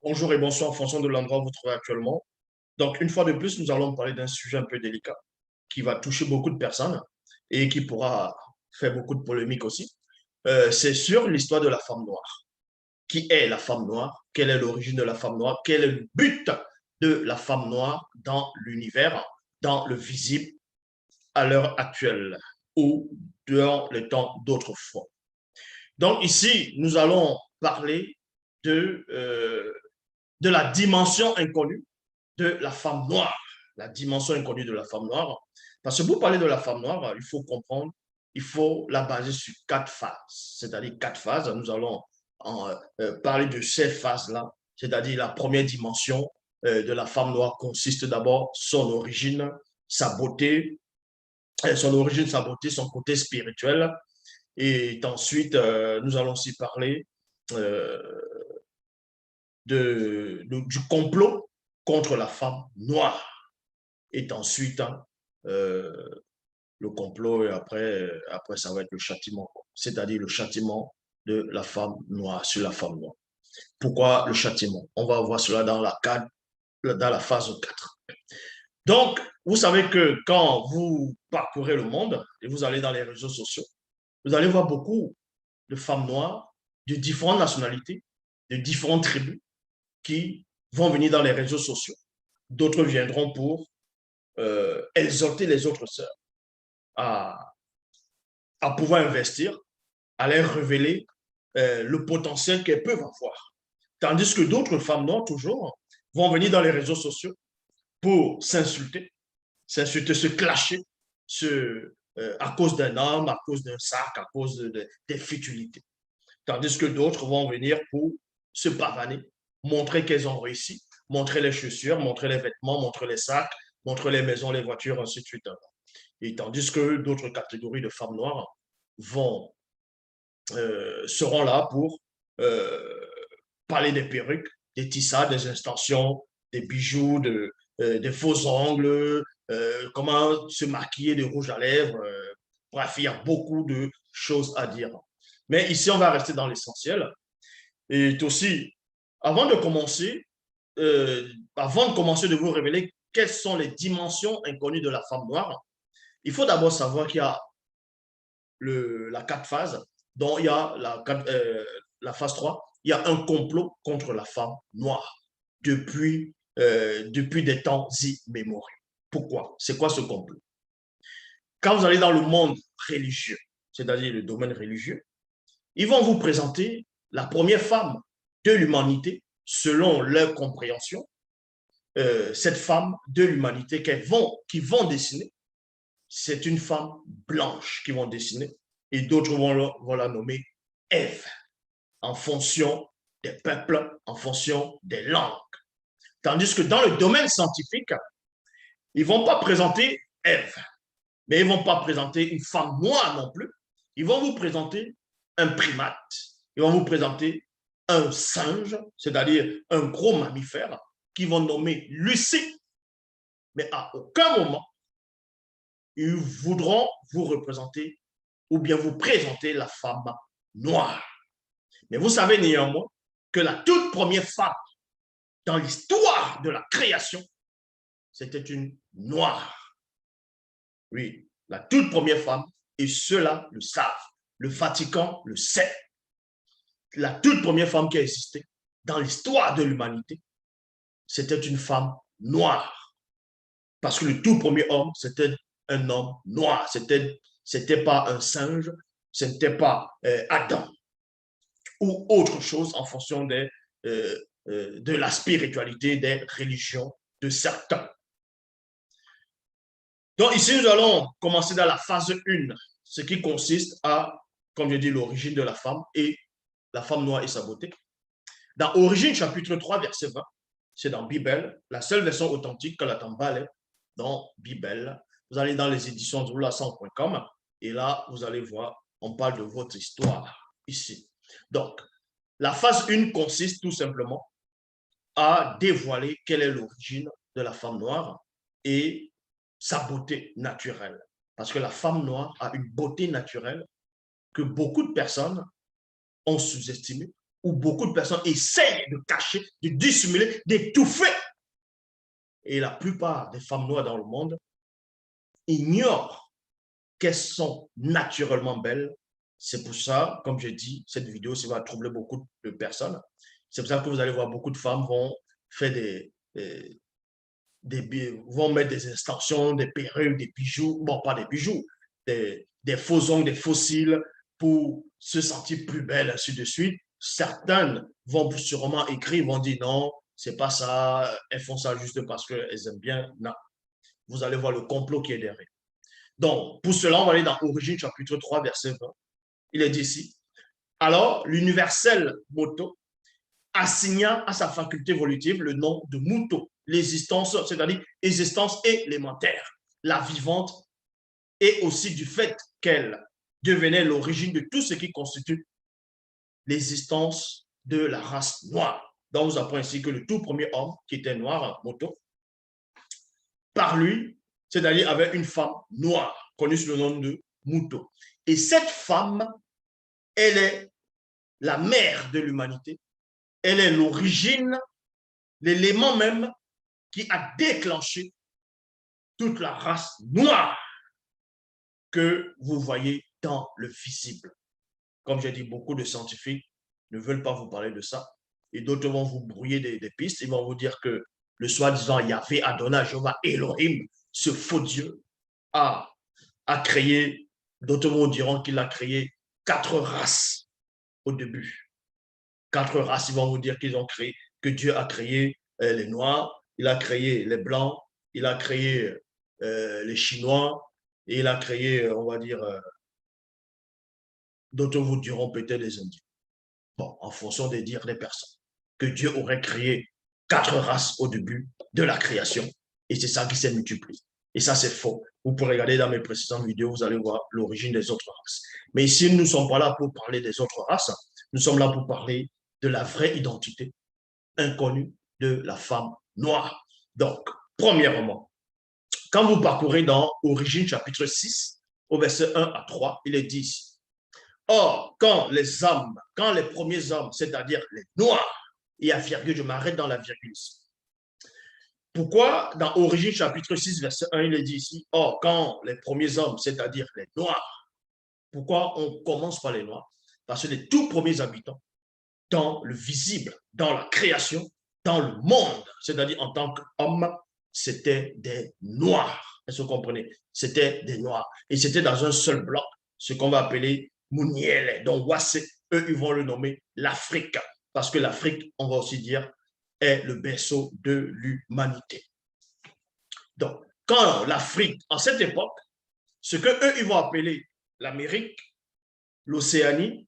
Bonjour et bonsoir en fonction de l'endroit où vous vous trouvez actuellement. Donc, une fois de plus, nous allons parler d'un sujet un peu délicat qui va toucher beaucoup de personnes et qui pourra faire beaucoup de polémiques aussi. C'est sur l'histoire de la femme noire. Qui est la femme noire? Quelle est l'origine de la femme noire? Quel est le but de la femme noire dans l'univers, dans le visible à l'heure actuelle ou dans le temps d'autrefois? Donc, ici, nous allons parler de la dimension inconnue de la femme noire. La dimension inconnue de la femme noire. Parce que pour parler de la femme noire, il faut comprendre, il faut la baser sur quatre phases. C'est-à-dire quatre phases. Nous allons parler de ces phases-là. C'est-à-dire la première dimension de la femme noire consiste d'abord son origine, sa beauté, son côté spirituel. Et ensuite, nous allons aussi parler euh, du complot contre la femme noire. Et ensuite, euh, le complot, et après, ça va être le châtiment, c'est-à-dire le châtiment de la femme noire sur la femme noire. Pourquoi le châtiment? On va voir cela dans la phase 4. Donc, vous savez que quand vous parcourez le monde et vous allez dans les réseaux sociaux, vous allez voir beaucoup de femmes noires de différentes nationalités, de différentes tribus qui vont venir dans les réseaux sociaux. D'autres viendront pour exhorter les autres sœurs à, à pouvoir investir, à leur révéler le potentiel qu'elles peuvent avoir. Tandis que d'autres femmes noires, toujours, vont venir dans les réseaux sociaux pour s'insulter, se clasher à cause d'un homme, à cause d'un sac, à cause des futilités. Tandis que d'autres vont venir pour se pavaner, montrer qu'elles ont réussi, montrer les chaussures, montrer les vêtements, montrer les sacs, montrer les maisons, les voitures, ainsi de suite. Et tandis que d'autres catégories de femmes noires seront là pour euh, parler des perruques, des tissades, des extensions, des bijoux, des faux ongles, comment se maquiller de rouge à lèvres. Bref, il y a beaucoup de choses à dire. Mais ici, on va rester dans l'essentiel. Et aussi, avant de commencer, avant de commencer de vous révéler quelles sont les dimensions inconnues de la femme noire, il faut d'abord savoir qu'il y a la 4 phases, dont il y a la phase 3, il y a un complot contre la femme noire depuis des temps immémoriaux. Pourquoi? C'est quoi ce complot? Quand vous allez dans le monde religieux, c'est-à-dire le domaine religieux, ils vont vous présenter la première femme de l'humanité selon leur compréhension. Cette femme de l'humanité qui vont dessiner, c'est une femme blanche qu'ils vont dessiner et d'autres vont la nommer Ève en fonction des peuples, en fonction des langues. Tandis que dans le domaine scientifique, ils ne vont pas présenter Ève, mais ils ne vont pas présenter une femme noire non plus. Ils vont vous présenter un primate, ils vont vous présenter un singe, c'est-à-dire un gros mammifère, qu'ils vont nommer Lucie. Mais à aucun moment, ils voudront vous représenter ou bien vous présenter la femme noire. Mais vous savez néanmoins que la toute première femme dans l'histoire de la création, c'était une noire. Oui, la toute première femme, et ceux-là le savent. Le Vatican le sait. La toute première femme qui a existé dans l'histoire de l'humanité, c'était une femme noire. Parce que le tout premier homme, c'était un homme noir. C'était pas un singe, ce n'était pas Adam ou autre chose en fonction de la spiritualité des religions de certains. Donc ici, nous allons commencer dans la phase 1, ce qui consiste à, comme je dis, l'origine de la femme et la femme noire et sa beauté. Dans Origine, chapitre 3, verset 20, c'est dans Bible, la seule version authentique que la Tambale dans Bible. Vous allez dans les éditions zoulasan.com et là, vous allez voir, on parle de votre histoire ici. Donc, la phase 1 consiste tout simplement à dévoiler quelle est l'origine de la femme noire et sa beauté naturelle. Parce que la femme noire a une beauté naturelle que beaucoup de personnes ont sous-estimée où beaucoup de personnes essayent de cacher, de dissimuler, d'étouffer. Et la plupart des femmes noires dans le monde ignorent qu'elles sont naturellement belles. C'est pour ça, comme je dis, cette vidéo, ça va troubler beaucoup de personnes. C'est pour ça que vous allez voir beaucoup de femmes vont faire vont mettre des extensions, des perruques, des bijoux, bon, pas des bijoux, des faux ongles, des faux cils pour se sentir plus belle, ainsi de suite. Certaines vont sûrement écrire, vont dire non, c'est pas ça, elles font ça juste parce qu'elles aiment bien. Non, vous allez voir le complot qui est derrière. Donc, pour cela, on va aller dans Origine, chapitre 3, verset 20. Il est dit ici, alors l'universel moto assigna à sa faculté évolutive le nom de muto, l'existence, c'est-à-dire existence élémentaire, la vivante, et aussi du fait qu'elle devenait l'origine de tout ce qui constitue l'existence de la race noire. Donc, nous apprenons ici que le tout premier homme, qui était noir, Moto, par lui, c'est-à-dire avec une femme noire, connue sous le nom de Muto. Et cette femme, elle est la mère de l'humanité. Elle est l'origine, l'élément même qui a déclenché toute la race noire que vous voyez dans le visible. Comme j'ai dit, beaucoup de scientifiques ne veulent pas vous parler de ça. Et d'autres vont vous brouiller des pistes. Ils vont vous dire que le soi-disant Yahvé, Adonai, Jéhovah, Elohim, ce faux Dieu, a créé, d'autres vous diront qu'il a créé 4 races au début. 4 races, ils vont vous dire qu'ils ont créé, que Dieu a créé les Noirs, il a créé les Blancs, il a créé les Chinois, et il a créé, on va dire, d'autres vous diront peut-être les Indiens. Bon, en fonction des dires des personnes, que Dieu aurait créé 4 races au début de la création, et c'est ça qui s'est multiplié. Et ça, c'est faux. Vous pouvez regarder dans mes précédentes vidéos, vous allez voir l'origine des autres races. Mais ici, nous ne sommes pas là pour parler des autres races, nous sommes là pour parler de la vraie identité inconnue de la femme noire. Donc, premièrement, quand vous parcourez dans Origine chapitre 6, au verset 1 à 3, il est dit ici, or, quand les hommes, quand les premiers hommes, c'est-à-dire les noirs, et à virgule, je m'arrête dans la virgule ici. Pourquoi dans Origine chapitre 6, verset 1, il est dit ici, or, quand les premiers hommes, c'est-à-dire les noirs, pourquoi on commence par les noirs? Parce que les tout premiers habitants, dans le visible, dans la création, dans le monde, c'est-à-dire en tant qu'homme, c'était des noirs. Est-ce que vous comprenez? C'était des noirs. Et c'était dans un seul bloc, ce qu'on va appeler Mouniele. Donc, Wassé, eux, ils vont le nommer l'Afrique. Parce que l'Afrique, on va aussi dire, est le berceau de l'humanité. Donc, quand l'Afrique, en cette époque, ce qu'eux, ils vont appeler l'Amérique, l'Océanie,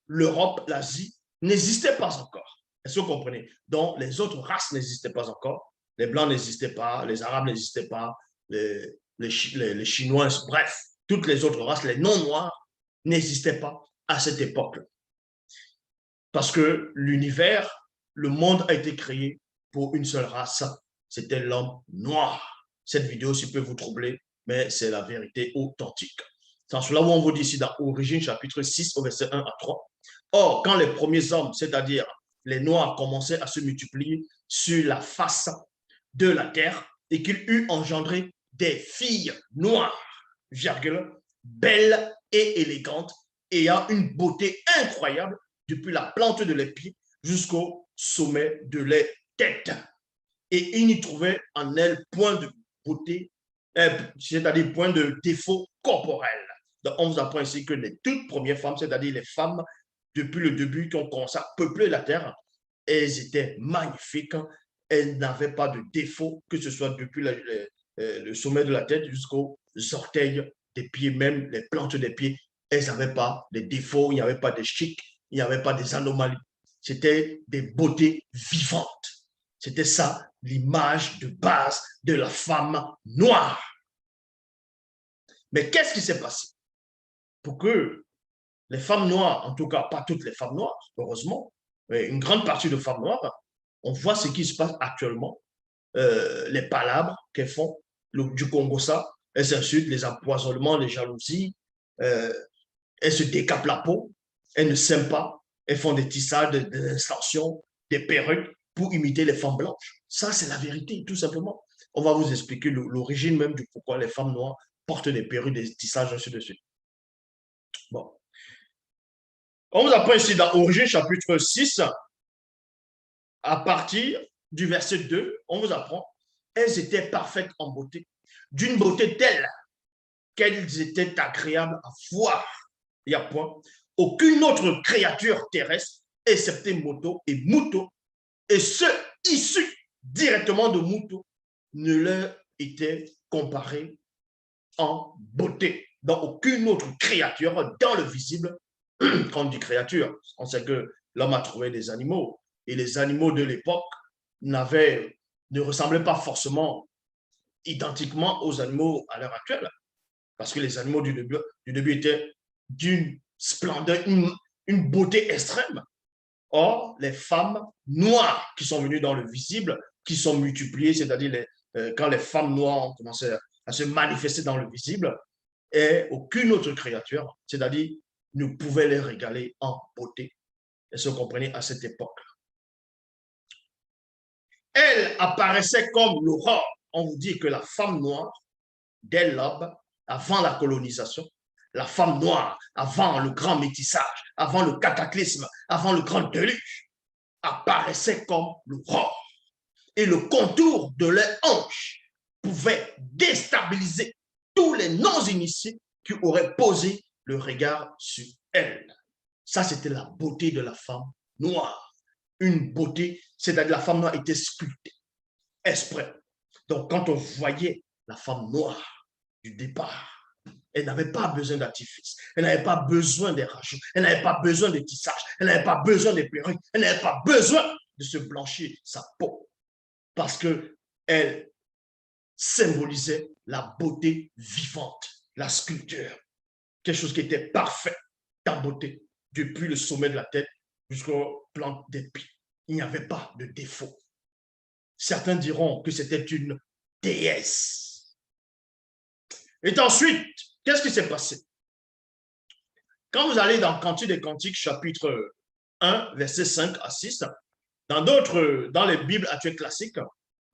l'Europe, l'Asie, n'existait pas encore. Est-ce que vous comprenez? Donc, les autres races n'existaient pas encore. Les Blancs n'existaient pas, les Arabes n'existaient pas, les Chinois, bref, toutes les autres races, les non-noirs, n'existaient pas à cette époque. Parce que l'univers, le monde a été créé pour une seule race, c'était l'homme noir. Cette vidéo, si peut vous troubler, mais c'est la vérité authentique. C'est cela où on vous dit ici dans Origine, chapitre 6, au verset 1 à 3. Or, quand les premiers hommes, c'est-à-dire les Noirs, commençaient à se multiplier sur la face de la terre et qu'ils eurent engendré des filles noires, virgule, belles et élégantes, ayant une beauté incroyable depuis la plante de leurs pieds jusqu'au sommet de leurs têtes. Et ils n'y trouvaient en elles point de beauté, c'est-à-dire point de défaut corporel. Donc, on vous apprend ici que les toutes premières femmes, c'est-à-dire les femmes depuis le début qui ont commencé à peupler la terre, elles étaient magnifiques, elles n'avaient pas de défaut, que ce soit depuis le sommet de la tête jusqu'aux orteils des pieds, même les plantes des pieds, elles n'avaient pas de défauts, il n'y avait pas de chic, il n'y avait pas des anomalies. C'était des beautés vivantes. C'était ça l'image de base de la femme noire. Mais qu'est-ce qui s'est passé pour que les femmes noires, en tout cas pas toutes les femmes noires, heureusement, mais une grande partie de femmes noires, on voit ce qui se passe actuellement, les palabres qu'elles font, du Congo ça, elles s'insultent, les empoisonnements, les jalousies, elles se décapent la peau, elles ne s'aiment pas, Elles font des tissages, des extensions, des perruques pour imiter les femmes blanches. Ça, c'est la vérité, tout simplement. On va vous expliquer l'origine même du pourquoi les femmes noires portent des perruques, des tissages, ainsi de suite. Bon. On vous apprend ici dans Origine chapitre 6, à partir du verset 2, on vous apprend, elles étaient parfaites en beauté, d'une beauté telle qu'elles étaient agréables à voir. Il y a point. Aucune autre créature terrestre, excepté Moto et Muto, et ceux issus directement de Muto, ne leur était comparé en beauté. Donc, aucune autre créature dans le visible, quand on dit créature, on sait que l'homme a trouvé des animaux, et les animaux de l'époque ne ressemblaient pas forcément identiquement aux animaux à l'heure actuelle, parce que les animaux du début étaient d'une splendeur, une beauté extrême. Or, les femmes noires qui sont venues dans le visible, qui sont multipliées, c'est-à-dire quand les femmes noires ont commencé à se manifester dans le visible, et aucune autre créature, c'est-à-dire ne pouvait les régaler en beauté. Elles se comprenaient à cette époque. Elle apparaissait comme l'aurore. On vous dit que la femme noire, dès l'aube, avant la colonisation, la femme noire, avant le grand métissage, avant le cataclysme, avant le grand déluge, apparaissait comme l'aurore. Et le contour de leurs hanches pouvait déstabiliser tous les non-initiés qui auraient posé le regard sur elle. Ça, c'était la beauté de la femme noire. Une beauté, c'est-à-dire la femme noire était sculptée, exprès. Donc, quand on voyait la femme noire du départ, elle n'avait pas besoin d'artifice, elle n'avait pas besoin des rajouts, elle n'avait pas besoin de tissage, elle n'avait pas besoin des perruques, elle n'avait pas besoin de se blanchir sa peau, parce qu'elle symbolisait la beauté vivante, la sculpture, quelque chose qui était parfait en beauté, depuis le sommet de la tête jusqu'aux plantes des pieds. Il n'y avait pas de défaut. Certains diront que c'était une déesse. Et ensuite, qu'est-ce qui s'est passé? Quand vous allez dans Cantique des Cantiques, chapitre 1, versets 5 à 6, dans les Bibles actuelles classiques,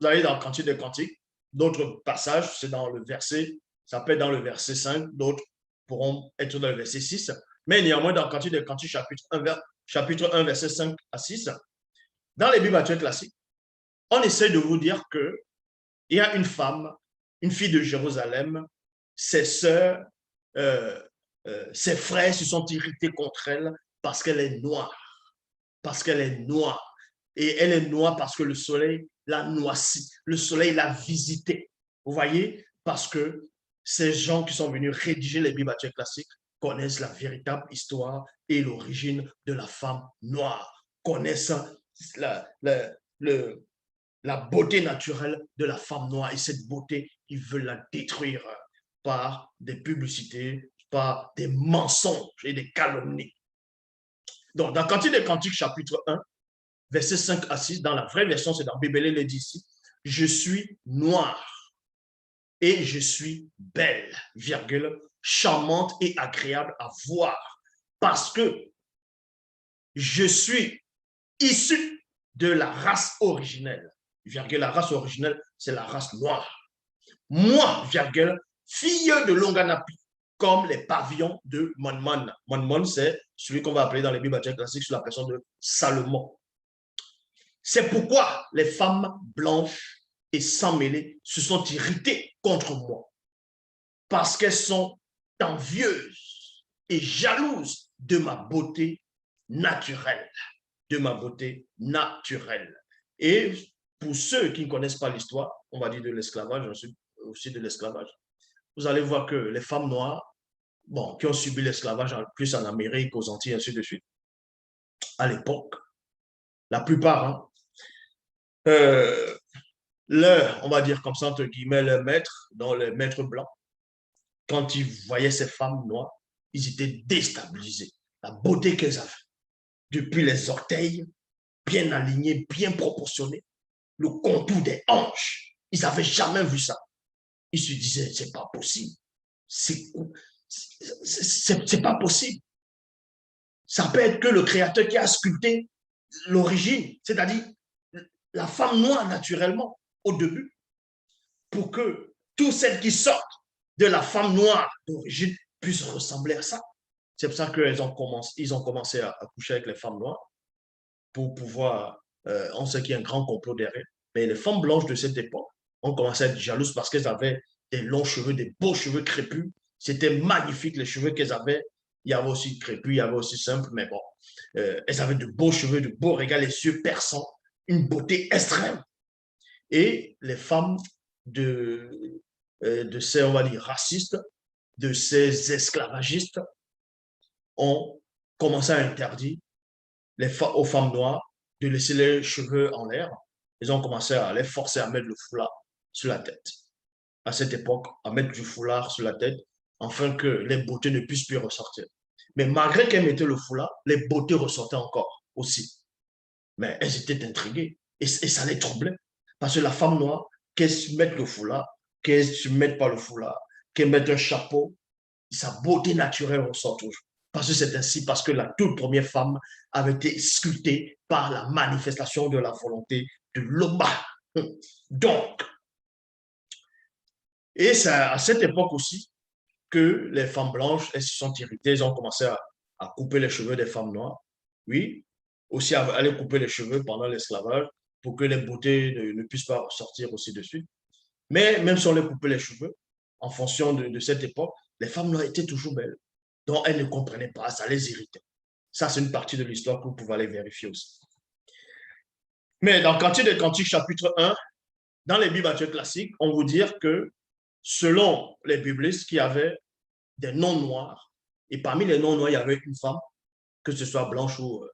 vous allez dans Cantique des Cantiques, d'autres passages, c'est dans le verset, ça peut être dans le verset 5, d'autres pourront être dans le verset 6, mais néanmoins dans Cantique des Cantiques, chapitre 1, verset 5 à 6, dans les Bibles actuelles classiques, on essaie de vous dire qu'il y a une femme, une fille de Jérusalem, ses sœurs, ses frères se sont irrités contre elle parce qu'elle est noire. Parce qu'elle est noire. Et elle est noire parce que le soleil l'a noircie. Le soleil l'a visitée. Vous voyez? Parce que ces gens qui sont venus rédiger les Bibles classiques connaissent la véritable histoire et l'origine de la femme noire. Connaissent la beauté naturelle de la femme noire. Et cette beauté, ils veulent la détruire par des publicités, par des mensonges et des calomnies. Donc, dans Cantique des Cantiques, chapitre 1, versets 5 à 6, dans la vraie version, c'est dans Bibélé, il dit ici, je suis noire et je suis belle, virgule, charmante et agréable à voir, parce que je suis issu de la race originelle. Virgule, la race originelle, c'est la race noire. Moi, virgule, fille de Longanapi, comme les pavillons de Monmon. Monmon, c'est celui qu'on va appeler dans les Bibles classiques sous la personne de Salomon. C'est pourquoi les femmes blanches et sans mêlée se sont irritées contre moi, parce qu'elles sont envieuses et jalouses de ma beauté naturelle, de ma beauté naturelle. Et pour ceux qui ne connaissent pas l'histoire, on va dire de l'esclavage, aussi de l'esclavage, vous allez voir que les femmes noires, bon, qui ont subi l'esclavage plus en Amérique, aux Antilles, ainsi de suite, à l'époque, la plupart, hein, on va dire comme ça, entre guillemets, leur maître, dans les maîtres blancs, quand ils voyaient ces femmes noires, ils étaient déstabilisés. La beauté qu'elles avaient, depuis les orteils, bien alignés, bien proportionnés, le contour des hanches, ils n'avaient jamais vu ça. Ils se disaient, c'est pas possible. C'est pas possible. ça peut être que le Créateur qui a sculpté l'origine, c'est-à-dire la femme noire naturellement au début, pour que toutes celles qui sortent de la femme noire d'origine puissent ressembler à ça. C'est pour ça qu'ils ont commencé à coucher avec les femmes noires pour pouvoir, on sait qu'il y a un grand complot derrière, mais les femmes blanches de cette époque ont commencé à être jalouses parce qu'elles avaient des longs cheveux, des beaux cheveux crépus. C'était magnifique les cheveux qu'elles avaient. Il y avait aussi crépus, il y avait aussi simple, mais bon, elles avaient de beaux cheveux, de beaux regards, les yeux perçants, une beauté extrême. Et les femmes de ces, on va dire, racistes, de ces esclavagistes, ont commencé à interdire aux femmes noires de laisser les cheveux en l'air. Ils ont commencé à les forcer à mettre le foulard sur la tête. À cette époque, à mettre du foulard sur la tête, afin que les beautés ne puissent plus ressortir. Mais malgré qu'elles mettaient le foulard, les beautés ressortaient encore aussi. Mais elles étaient intriguées et ça les troublait. Parce que la femme noire, qu'elle se mette le foulard, qu'elle ne se mette pas le foulard, qu'elle mette un chapeau, sa beauté naturelle ressort toujours. Parce que c'est ainsi, parce que la toute première femme avait été sculptée par la manifestation de la volonté de l'Oba. Donc, et c'est à cette époque aussi que les femmes blanches, elles se sont irritées, elles ont commencé à couper les cheveux des femmes noires. Oui, aussi à aller couper les cheveux pendant l'esclavage pour que les beautés ne puissent pas sortir aussi dessus. Mais même si on les coupait les cheveux, en fonction de cette époque, les femmes noires étaient toujours belles. Donc, elles ne comprenaient pas, ça les irritait. Ça, c'est une partie de l'histoire que vous pouvez aller vérifier aussi. Mais dans Cantique des Cantiques, chapitre 1, dans les Bibles classiques, on vous dit que selon les biblistes qui avaient des noms noirs, et parmi les noms noirs, il y avait une femme, que ce soit blanche ou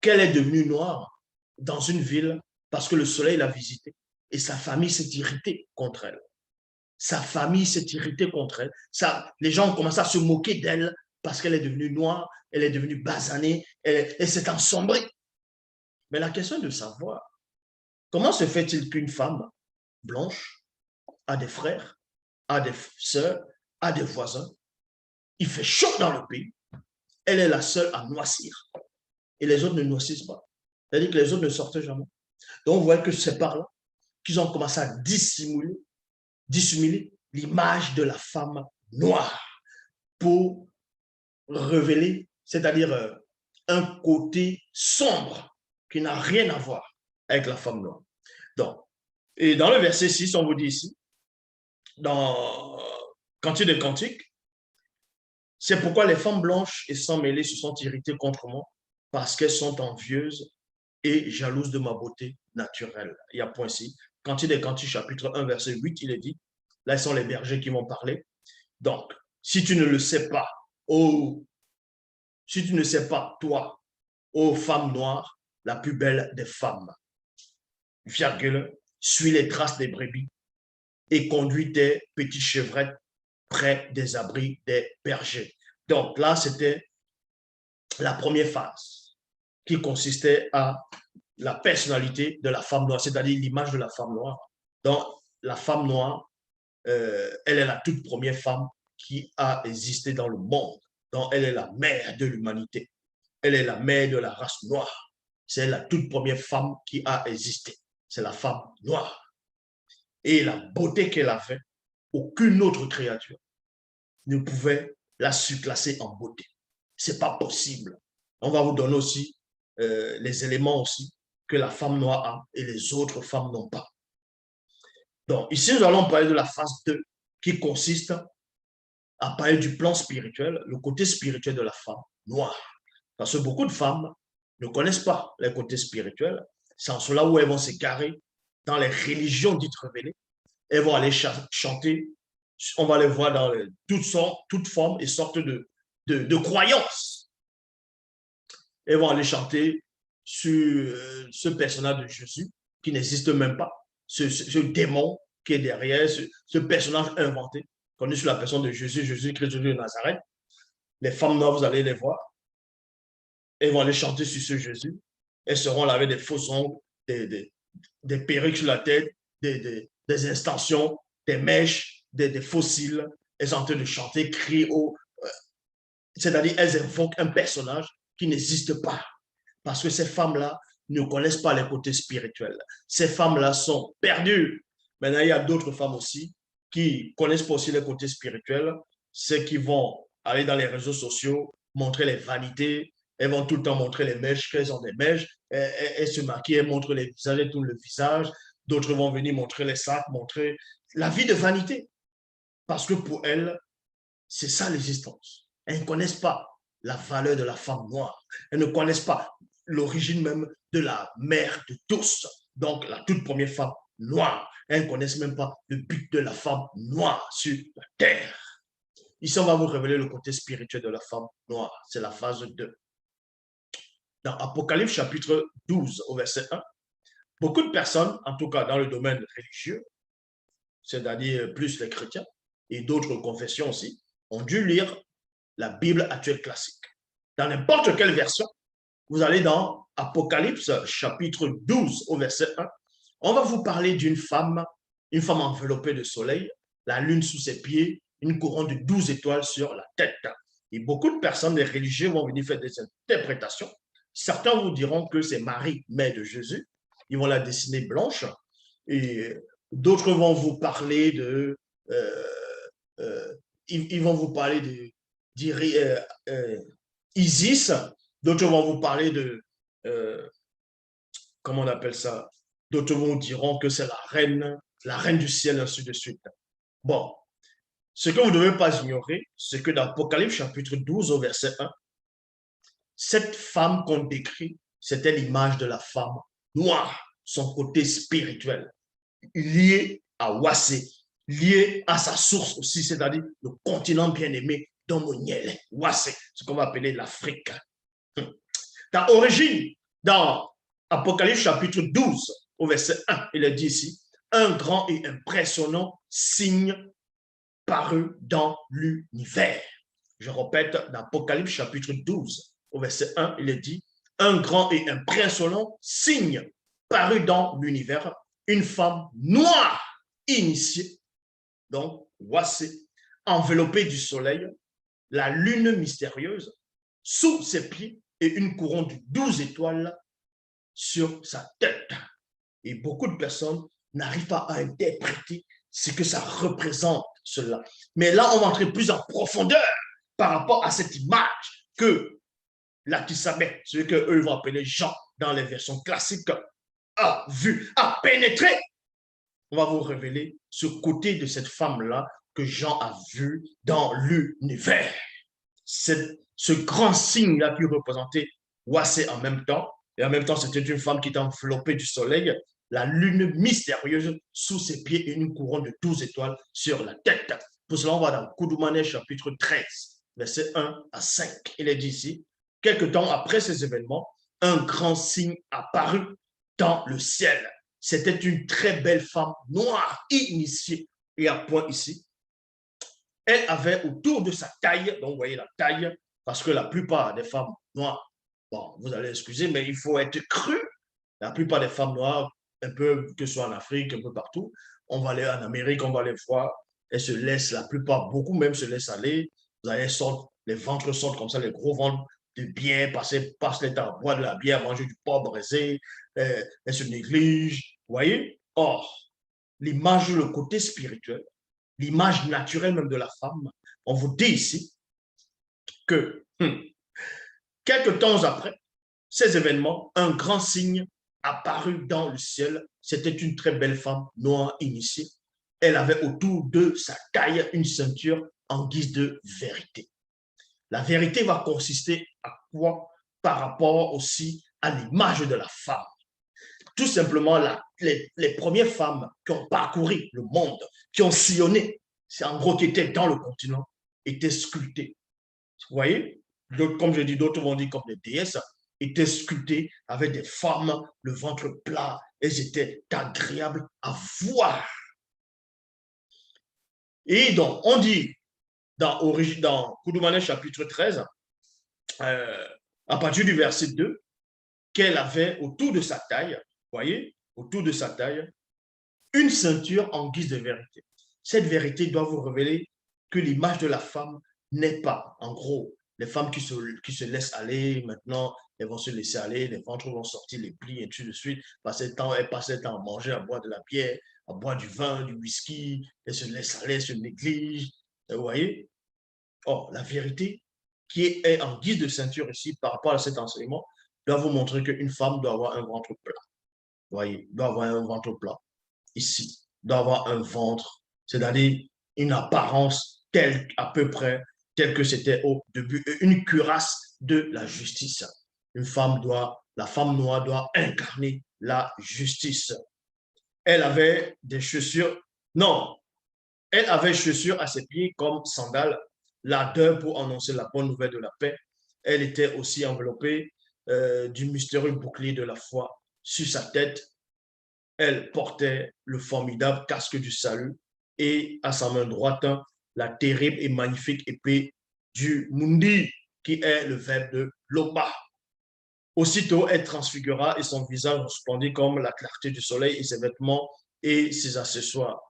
qu'elle est devenue noire dans une ville parce que le soleil l'a visitée et sa famille s'est irritée contre elle. Sa famille s'est irritée contre elle. Les gens ont commencé à se moquer d'elle parce qu'elle est devenue noire, elle est devenue basanée, elle s'est ensombrée. Mais la question est de savoir, comment se fait-il qu'une femme blanche a des frères, a des sœurs, a des voisins, il fait chaud dans le pays, elle est la seule à noircir et les autres ne noircissent pas. C'est-à-dire que les autres ne sortent jamais. Donc, on voit que c'est par là qu'ils ont commencé à dissimuler l'image de la femme noire pour révéler, c'est-à-dire un côté sombre qui n'a rien à voir avec la femme noire. Donc, et dans le verset 6, on vous dit ici, dans Cantique des Cantiques, c'est pourquoi les femmes blanches et sans mêlée se sont irritées contre moi, parce qu'elles sont envieuses et jalouses de ma beauté naturelle. Il y a point ici. Cantique des Cantiques, chapitre 1, verset 8, il est dit, là, ce sont les bergers qui vont parler. Donc, si tu ne le sais pas, si tu ne sais pas, toi, ô femme noire, la plus belle des femmes, virgule, suis les traces des brebis et conduis tes petits chevrettes près des abris des bergers. Donc là, c'était la première phase qui consistait à la personnalité de la femme noire, c'est-à-dire l'image de la femme noire. Donc, la femme noire, elle est la toute première femme qui a existé dans le monde. Donc, elle est la mère de l'humanité. Elle est la mère de la race noire. C'est la toute première femme qui a existé. C'est la femme noire. Et la beauté qu'elle avait, aucune autre créature ne pouvait la surclasser en beauté. Ce n'est pas possible. On va vous donner aussi les éléments aussi que la femme noire a et les autres femmes n'ont pas. Donc, ici, nous allons parler de la phase 2 qui consiste à parler du plan spirituel, le côté spirituel de la femme noire. Parce que beaucoup de femmes ne connaissent pas les côtés spirituels. C'est en cela où elles vont s'égarer dans les religions dites révélées. Elles vont aller chanter. On va les voir dans toutes formes et sortes de croyances. Elles vont aller chanter sur ce personnage de Jésus qui n'existe même pas, ce démon qui est derrière, ce personnage inventé, connu sur la personne de Jésus, Jésus-Christ de Nazareth. Les femmes noires, vous allez les voir. Elles vont aller chanter sur ce Jésus. Elles seront là avec des faux ongles, des perruques sur la tête, des extensions, des mèches, des fossiles. Elles sont en train de chanter, crier c'est-à-dire elles invoquent un personnage qui n'existe pas. Parce que ces femmes-là ne connaissent pas les côtés spirituels. Ces femmes-là sont perdues. Maintenant, il y a d'autres femmes aussi qui connaissent pas aussi les côtés spirituels. Ceux qui vont aller dans les réseaux sociaux, montrer les vanités. Elles vont tout le temps montrer les mèches, qu'elles ont des mèches. Elles se maquillent, elles montrent les visages, elles tournent le visage. D'autres vont venir montrer les sacs, montrer la vie de vanité. Parce que pour elles, c'est ça l'existence. Elles ne connaissent pas la valeur de la femme noire. Elles ne connaissent pas l'origine même de la mère de tous. Donc, la toute première femme noire. Elles ne connaissent même pas le but de la femme noire sur la terre. Ici, on va vous révéler le côté spirituel de la femme noire. C'est la phase 2. Dans Apocalypse chapitre 12 au verset 1, beaucoup de personnes, en tout cas dans le domaine religieux, c'est-à-dire plus les chrétiens et d'autres confessions aussi, ont dû lire la Bible actuelle classique. Dans n'importe quelle version, vous allez dans Apocalypse chapitre 12 au verset 1, on va vous parler d'une femme, une femme enveloppée de soleil, la lune sous ses pieds, une couronne de 12 étoiles sur la tête. Et beaucoup de personnes, les religieux, vont venir faire des interprétations. Certains vous diront que c'est Marie, mère de Jésus. Ils vont la dessiner blanche. Et d'autres vont vous parler de... ils vont vous parler de Isis. D'autres vont vous parler de... comment on appelle ça? D'autres vous diront que c'est la reine du ciel, ainsi de suite. Bon, ce que vous ne devez pas ignorer, c'est que dans Apocalypse chapitre 12 au verset 1, cette femme qu'on décrit, c'était l'image de la femme noire, son côté spirituel, lié à Wassé, lié à sa source aussi, c'est-à-dire le continent bien-aimé d'Omoniel, Wassé, ce qu'on va appeler l'Afrique. Dans Origine, dans Apocalypse chapitre 12, au verset 1, il est dit ici, un grand et impressionnant signe paru dans l'univers. Je répète, dans Apocalypse chapitre 12, au verset 1, il est dit, un grand et impressionnant signe paru dans l'univers, une femme noire initiée, donc Wassé, enveloppée du soleil, la lune mystérieuse, sous ses pieds et une couronne de 12 étoiles sur sa tête. Et beaucoup de personnes n'arrivent pas à interpréter ce que ça représente, cela. Mais là, on va entrer plus en profondeur par rapport à cette image que l'Akisabé, ce qu'eux vont appeler Jean dans les versions classiques, a vu, a pénétré. On va vous révéler ce côté de cette femme-là que Jean a vu dans l'univers. Ce grand signe-là qui représentait Wassé en même temps, et en même temps, c'était une femme qui était enveloppée du soleil, la lune mystérieuse sous ses pieds et une couronne de 12 étoiles sur la tête. Pour cela, on va dans Koudoumane chapitre 13, versets 1 à 5. Il est dit ici, quelque temps après ces événements, un grand signe apparut dans le ciel. C'était une très belle femme noire, initiée, et à point ici. Elle avait autour de sa taille, donc vous voyez la taille, parce que la plupart des femmes noires, bon, vous allez excuser, mais il faut être cru. La plupart des femmes noires, un peu, que ce soit en Afrique, un peu partout, on va aller en Amérique, on va les voir, elles se laissent, la plupart, beaucoup même se laissent aller. Vous allez sortent, les ventres sortent comme ça, les gros ventres de bière, passent les temps à boire de la bière, manger du porc braisé, elles se négligent, vous voyez? Or, l'image, le côté spirituel, l'image naturelle même de la femme, on vous dit ici que quelques temps après ces événements, un grand signe apparut dans le ciel. C'était une très belle femme noire initiée. Elle avait autour de sa taille une ceinture en guise de vérité. La vérité va consister à quoi? Par rapport aussi à l'image de la femme. Tout simplement, les premières femmes qui ont parcouru le monde, qui ont sillonné, c'est en gros qui étaient dans le continent, étaient sculptées. Vous voyez? Comme je dis, d'autres vont dire comme des déesses, étaient sculptées avec des formes, le ventre plat, elles étaient agréables à voir. Et donc, on dit dans Koudoumane chapitre 13, à partir du verset 2, qu'elle avait autour de sa taille, vous voyez, autour de sa taille, une ceinture en guise de vérité. Cette vérité doit vous révéler que l'image de la femme n'est pas, en gros, les femmes qui se laissent aller, maintenant, elles vont se laisser aller, les ventres vont sortir, les plis, et ainsi de suite. Elles passent le temps à manger, à boire de la bière, à boire du vin, du whisky, elles se laissent aller, elles se négligent. Vous voyez? Or, la vérité qui est en guise de ceinture ici par rapport à cet enseignement doit vous montrer qu'une femme doit avoir un ventre plat. Vous voyez? Doit avoir un ventre plat ici, doit avoir un ventre, c'est-à-dire une apparence telle, à peu près, telle que c'était au début, une cuirasse de la justice. La femme noire doit incarner la justice. Elle avait des chaussures, non, elle avait chaussures à ses pieds comme sandales, l'ardeur pour annoncer la bonne nouvelle de la paix. Elle était aussi enveloppée du mystérieux bouclier de la foi sur sa tête. Elle portait le formidable casque du salut et à sa main droite la terrible et magnifique épée du Mundi, qui est le verbe de Loba. Aussitôt, elle transfigura et son visage resplendit comme la clarté du soleil et ses vêtements et ses accessoires.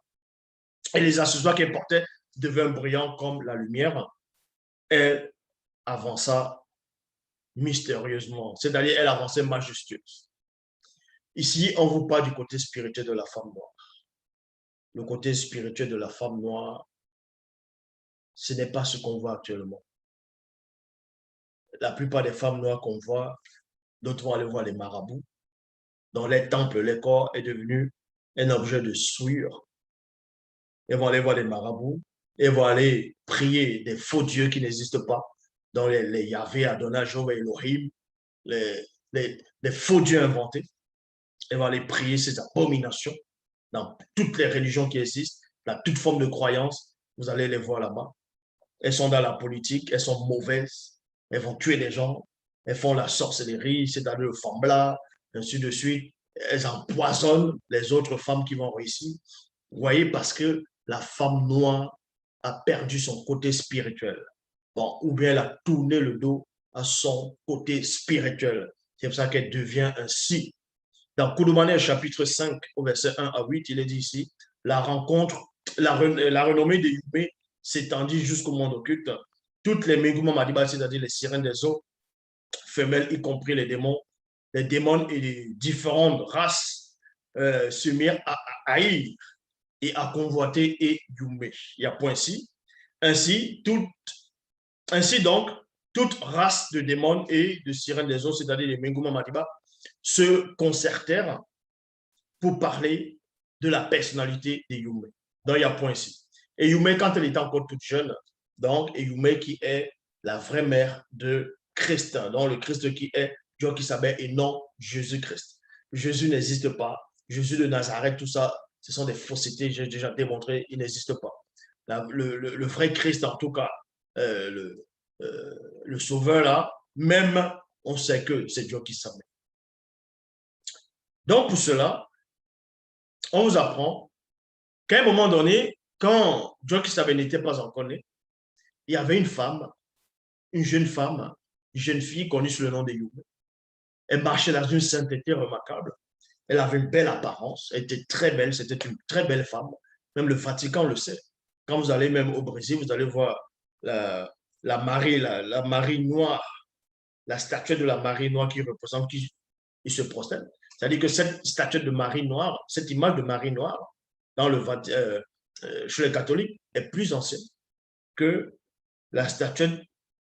Et les accessoires qu'elle portait devinrent brillants comme la lumière. Elle avança mystérieusement, c'est-à-dire elle avançait majestueuse. Ici, on vous parle du côté spirituel de la femme noire. Le côté spirituel de la femme noire, ce n'est pas ce qu'on voit actuellement. La plupart des femmes noires qu'on voit, d'autres vont aller voir les marabouts. Dans les temples, le corps est devenu un objet de souillure. Elles vont aller voir les marabouts, elles vont aller prier des faux dieux qui n'existent pas, dans les Yahvé, Adonai, Jéhovah, Elohim, les faux dieux inventés. Elles vont aller prier ces abominations dans toutes les religions qui existent, dans toute forme de croyance. Vous allez les voir là-bas. Elles sont dans la politique, elles sont mauvaises, elles vont tuer des gens, elles font la sorcellerie, c'est-à-dire le fambla, ainsi de suite. Elles empoisonnent les autres femmes qui vont réussir. Vous voyez, parce que la femme noire a perdu son côté spirituel. Bon, ou bien elle a tourné le dos à son côté spirituel. C'est pour ça qu'elle devient ainsi. Dans Koudoumane, chapitre 5, au verset 1 à 8, il est dit ici, la rencontre, la renommée de Yubé s'étendit jusqu'au monde occulte. Toutes les Meguma Madiba, c'est-à-dire les sirènes des eaux, femelles, y compris les démons et les différentes races se mirent à haïr et à convoiter et Yumé. Il y a point ici. Ainsi donc, toute race de démons et de sirènes des eaux, c'est-à-dire les Meguma Madiba, se concertèrent pour parler de la personnalité de Yumé. Donc, il y a point ici. Et Yumé, quand elle était encore toute jeune, donc, et Yumé qui est la vraie mère de Christ, donc le Christ qui est Dieu qui s'appelle et non Jésus-Christ. Jésus n'existe pas. Jésus de Nazareth, tout ça, ce sont des faussetés, j'ai déjà démontré, il n'existe pas. Le vrai Christ, en tout cas, le sauveur là, même on sait que c'est Dieu qui s'appelle. Donc, pour cela, on vous apprend qu'à un moment donné, quand Dieu qui s'appelle n'était pas encore né, il y avait une femme, une jeune fille connue sous le nom de Yumé. Elle marchait dans une sainteté remarquable. Elle avait une belle apparence, elle était très belle, c'était une très belle femme. Même le Vatican le sait. Quand vous allez même au Brésil, vous allez voir la Marie noire, la statue de la Marie noire qui représente, qui se prosterne. C'est-à-dire que cette statue de Marie noire, cette image de Marie noire, dans chez les catholiques, est plus ancienne que la statue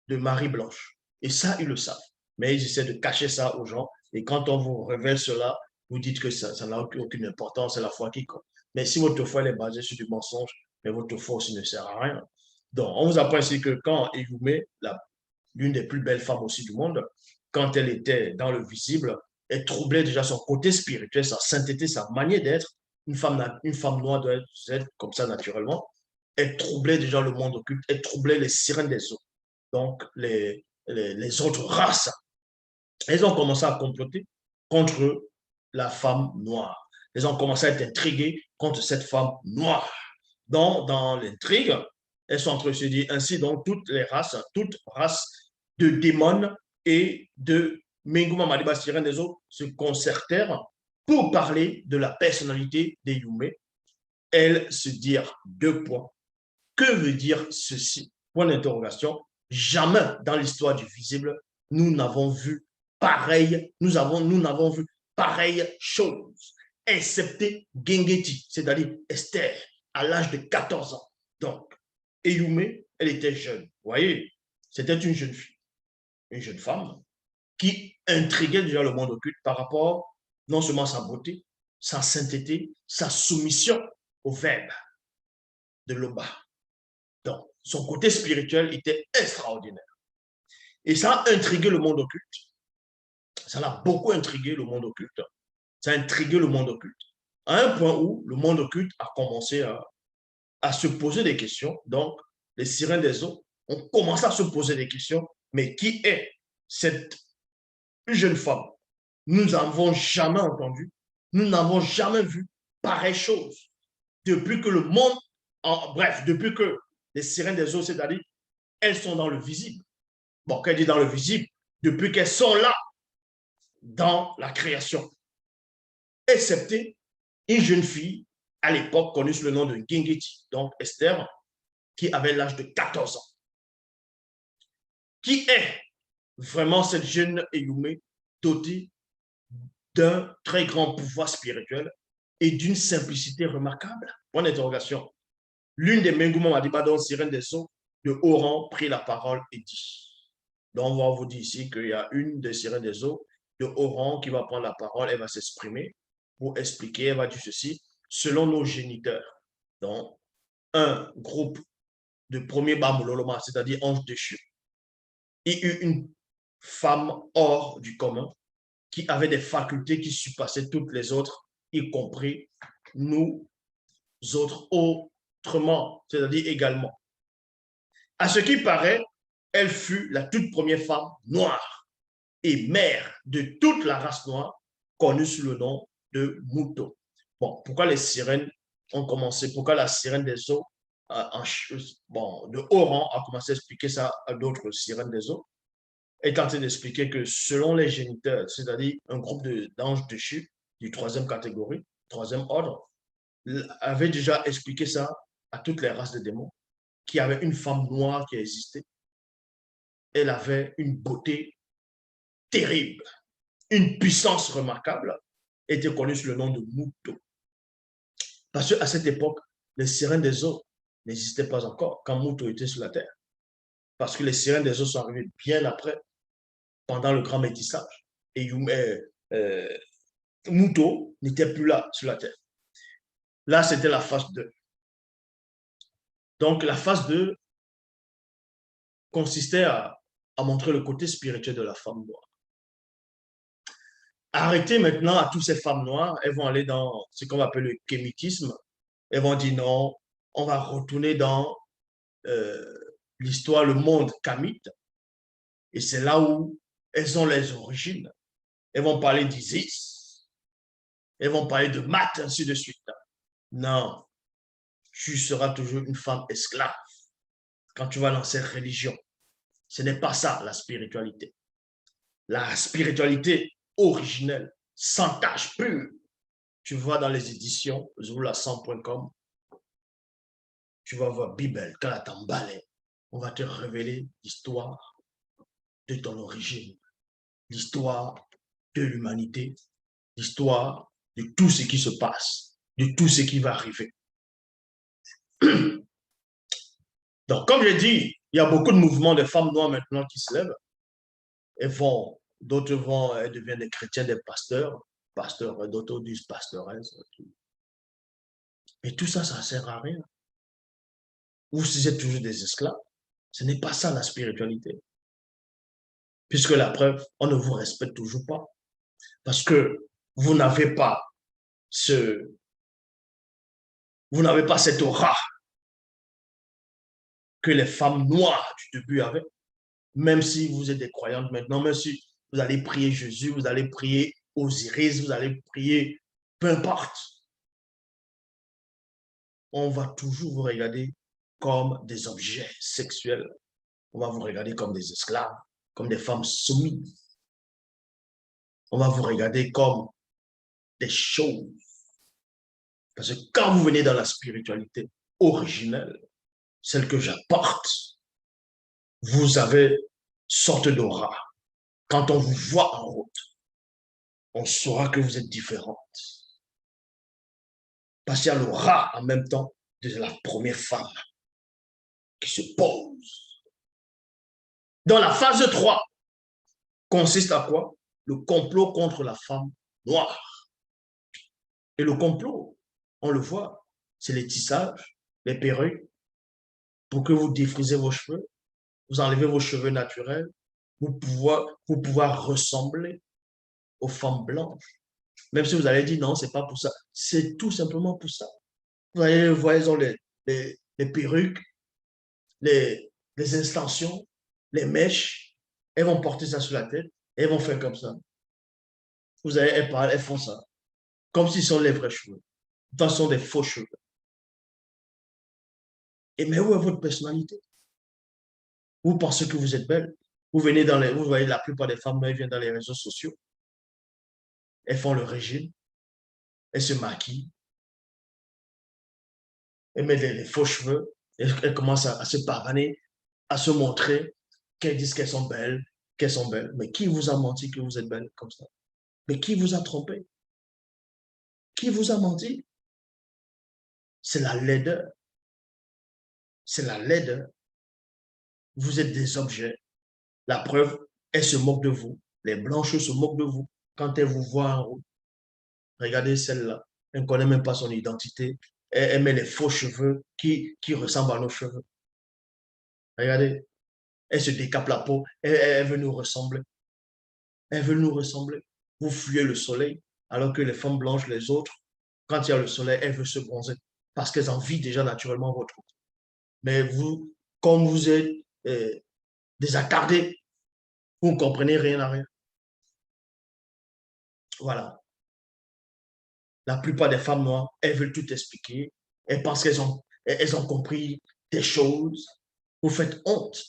de Marie blanche. Et ça, ils le savent. Mais ils essaient de cacher ça aux gens. Et quand on vous révèle cela, vous dites que ça n'a aucune importance, c'est la foi qui compte. Mais si votre foi est basée sur du mensonge, mais votre foi aussi ne sert à rien. Donc, on vous apprend ici que quand Eyoumé, l'une des plus belles femmes aussi du monde, quand elle était dans le visible, elle troublait déjà son côté spirituel, sa sainteté, sa manière d'être. Une femme noire doit être comme ça naturellement. Elle troublait déjà le monde occulte, elle troublait les sirènes des eaux. Donc, les autres races, elles ont commencé à comploter contre la femme noire. Elles ont commencé à être intriguées contre cette femme noire. Donc, dans l'intrigue, elles sont en train de se dire ainsi, donc, toutes races de démons et de Menguma Madiba Sirène des autres se concertèrent pour parler de la personnalité de Yumé. Elles se dirent deux points. Que veut dire ceci? Point d'interrogation. jamais dans l'histoire du visible, nous n'avons vu pareil, nous n'avons vu pareille chose, excepté Gengeti, c'est-à-dire Esther, à l'âge de 14 ans. Donc, Eyume, elle était jeune. Vous voyez, c'était une jeune fille, une jeune femme qui intriguait déjà le monde occulte par rapport non seulement à sa beauté, sa sainteté, sa soumission au verbe de l'Oba. Donc, son côté spirituel était extraordinaire. Et ça a intrigué le monde occulte. Ça l'a beaucoup intrigué le monde occulte. Ça a intrigué le monde occulte. À un point où le monde occulte a commencé à se poser des questions. Donc, les sirènes des eaux ont commencé à se poser des questions. Mais qui est cette jeune femme? Nous n'avons jamais entendu, nous n'avons jamais vu pareille chose. Depuis que le monde, bref, depuis que les sirènes des eaux, c'est-à-dire, elles sont dans le visible. Bon, qu'elle dit dans le visible, depuis qu'elles sont là, dans la création. Excepté une jeune fille, à l'époque connue sous le nom de Gengeti, donc Esther, qui avait l'âge de 14 ans. Qui est vraiment cette jeune Eyume dotée d'un très grand pouvoir spirituel et d'une simplicité remarquable? Point d'interrogation. L'une des Mengoumon Madiba, dont Sirène des Eaux, de haut rang, prit la parole et dit. Donc, on va vous dire ici qu'il y a une des Sirènes des Eaux de haut rang qui va prendre la parole, elle va s'exprimer pour expliquer, elle va dire ceci, selon nos géniteurs. Donc, un groupe de premier Bambololoma, c'est-à-dire ange déchu, il y eut une femme hors du commun qui avait des facultés qui surpassaient toutes les autres, y compris nous autres autrement, c'est-à-dire également. À ce qui paraît, elle fut la toute première femme noire et mère de toute la race noire, connue sous le nom de Muto. Bon, pourquoi les sirènes ont commencé, pourquoi la sirène des eaux de haut rang a commencé à expliquer ça à d'autres sirènes des eaux, est en train d'expliquer que selon les géniteurs, c'est-à-dire un groupe d'anges déchus du troisième catégorie, troisième ordre, avait déjà expliqué ça à toutes les races de démons, qu'il y avait une femme noire qui existait. Elle avait une beauté terrible, une puissance remarquable, était connue sous le nom de Muto. Parce qu'à cette époque, les sirènes des eaux n'existaient pas encore quand Muto était sur la terre. Parce que les sirènes des eaux sont arrivées bien après, pendant le grand métissage. Et Muto n'était plus là sur la terre. Là, c'était la phase 2. Donc, la phase 2 consistait à montrer le côté spirituel de la femme noire. Arrêtez maintenant à toutes ces femmes noires, elles vont aller dans ce qu'on appelle le kémitisme. Elles vont dire non, on va retourner dans l'histoire, le monde kamite. Et c'est là où elles ont les origines. Elles vont parler d'Isis, elles vont parler de Math, ainsi de suite. Non, tu seras toujours une femme esclave quand tu vas dans cette religion. Ce n'est pas ça, la spiritualité. La spiritualité originelle, sans tache pure, tu vois dans les éditions zoula100.com, tu vas voir Bible, Kalatambale, on va te révéler l'histoire de ton origine, l'histoire de l'humanité, l'histoire de tout ce qui se passe, de tout ce qui va arriver. Donc, comme je dis, il y a beaucoup de mouvements de femmes noires maintenant qui se lèvent. D'autres vont, elles deviennent des chrétiens, des pasteurs, d'autres disent pasteuresses. Mais tout ça, ça ne sert à rien. Ou si c'est toujours des esclaves, ce n'est pas ça la spiritualité. Puisque la preuve, on ne vous respecte toujours pas. Parce que vous n'avez pas cette aura que les femmes noires du début avaient. Même si vous êtes des croyantes maintenant, même si vous allez prier Jésus, vous allez prier Osiris, vous allez prier, peu importe. On va toujours vous regarder comme des objets sexuels. On va vous regarder comme des esclaves, comme des femmes soumises. On va vous regarder comme des choses. Parce que quand vous venez dans la spiritualité originelle, celle que j'apporte, vous avez sorte d'aura. Quand on vous voit en route, on saura que vous êtes différente. Parce qu'il y a l'aura en même temps de la première femme qui se pose. Dans la phase 3, consiste à quoi? Le complot contre la femme noire. Et le complot, on le voit, c'est les tissages, les perruques, pour que vous défrisez vos cheveux, vous enlevez vos cheveux naturels, vous pouvez ressembler aux femmes blanches. Même si vous allez dire non, c'est pas pour ça. C'est tout simplement pour ça. Vous allez voir, ils ont les perruques, les extensions, les mèches. Elles vont porter ça sur la tête et elles vont faire comme ça. Vous allez, elles parlent, elles font ça. Comme si ce sont les vrais cheveux. Ce sont des faux cheveux. Et mais où est votre personnalité? Vous pensez que vous êtes belle? Vous venez dans les, vous voyez la plupart des femmes, elles viennent dans les réseaux sociaux. Elles font le régime. Elles se maquillent. Elles mettent les faux cheveux. Elles commencent à se pavaner, à se montrer, qu'elles disent qu'elles sont belles, qu'elles sont belles. Mais qui vous a menti que vous êtes belle comme ça? Mais qui vous a trompé? Qui vous a menti? C'est la laideur. C'est la laideur. Vous êtes des objets. La preuve, elles se moquent de vous. Les blanches se moquent de vous quand elles vous voient en route. Regardez celle-là. Elle ne connaît même pas son identité. Elle met les faux cheveux qui ressemblent à nos cheveux. Regardez. Elle se décape la peau. Elle veut nous ressembler. Elle veut nous ressembler. Vous fuyez le soleil, alors que les femmes blanches, les autres, quand il y a le soleil, elles veulent se bronzer parce qu'elles envient déjà naturellement votre route. Mais vous, comme vous êtes des attardés, vous ne comprenez rien à rien. Voilà. La plupart des femmes noires, elles veulent tout expliquer. Elles pensent elles ont compris des choses. Vous faites honte.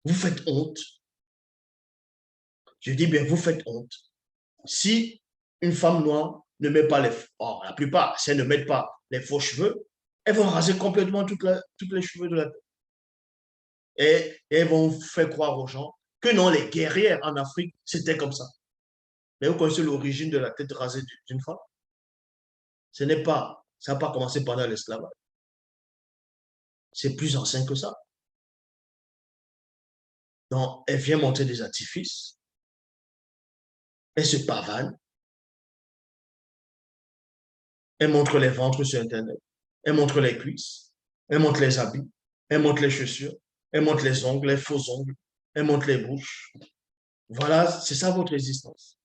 Vous faites honte. Je dis bien, vous faites honte. Si une femme noire ne met pas la plupart, si elles ne mettent pas les faux cheveux, elles vont raser complètement toutes les cheveux de la tête. Et elles vont faire croire aux gens que non, les guerrières en Afrique, c'était comme ça. Mais vous connaissez l'origine de la tête rasée d'une femme? Ça n'a pas commencé pendant l'esclavage. C'est plus ancien que ça. Donc, elle vient montrer des artifices. Elle se pavane. Elle montre les ventres sur Internet. Elle montre les cuisses. Elle montre les habits. Elle montre les chaussures. Elle montre les ongles, les faux ongles. Elle montre les bouches. Voilà, c'est ça votre existence.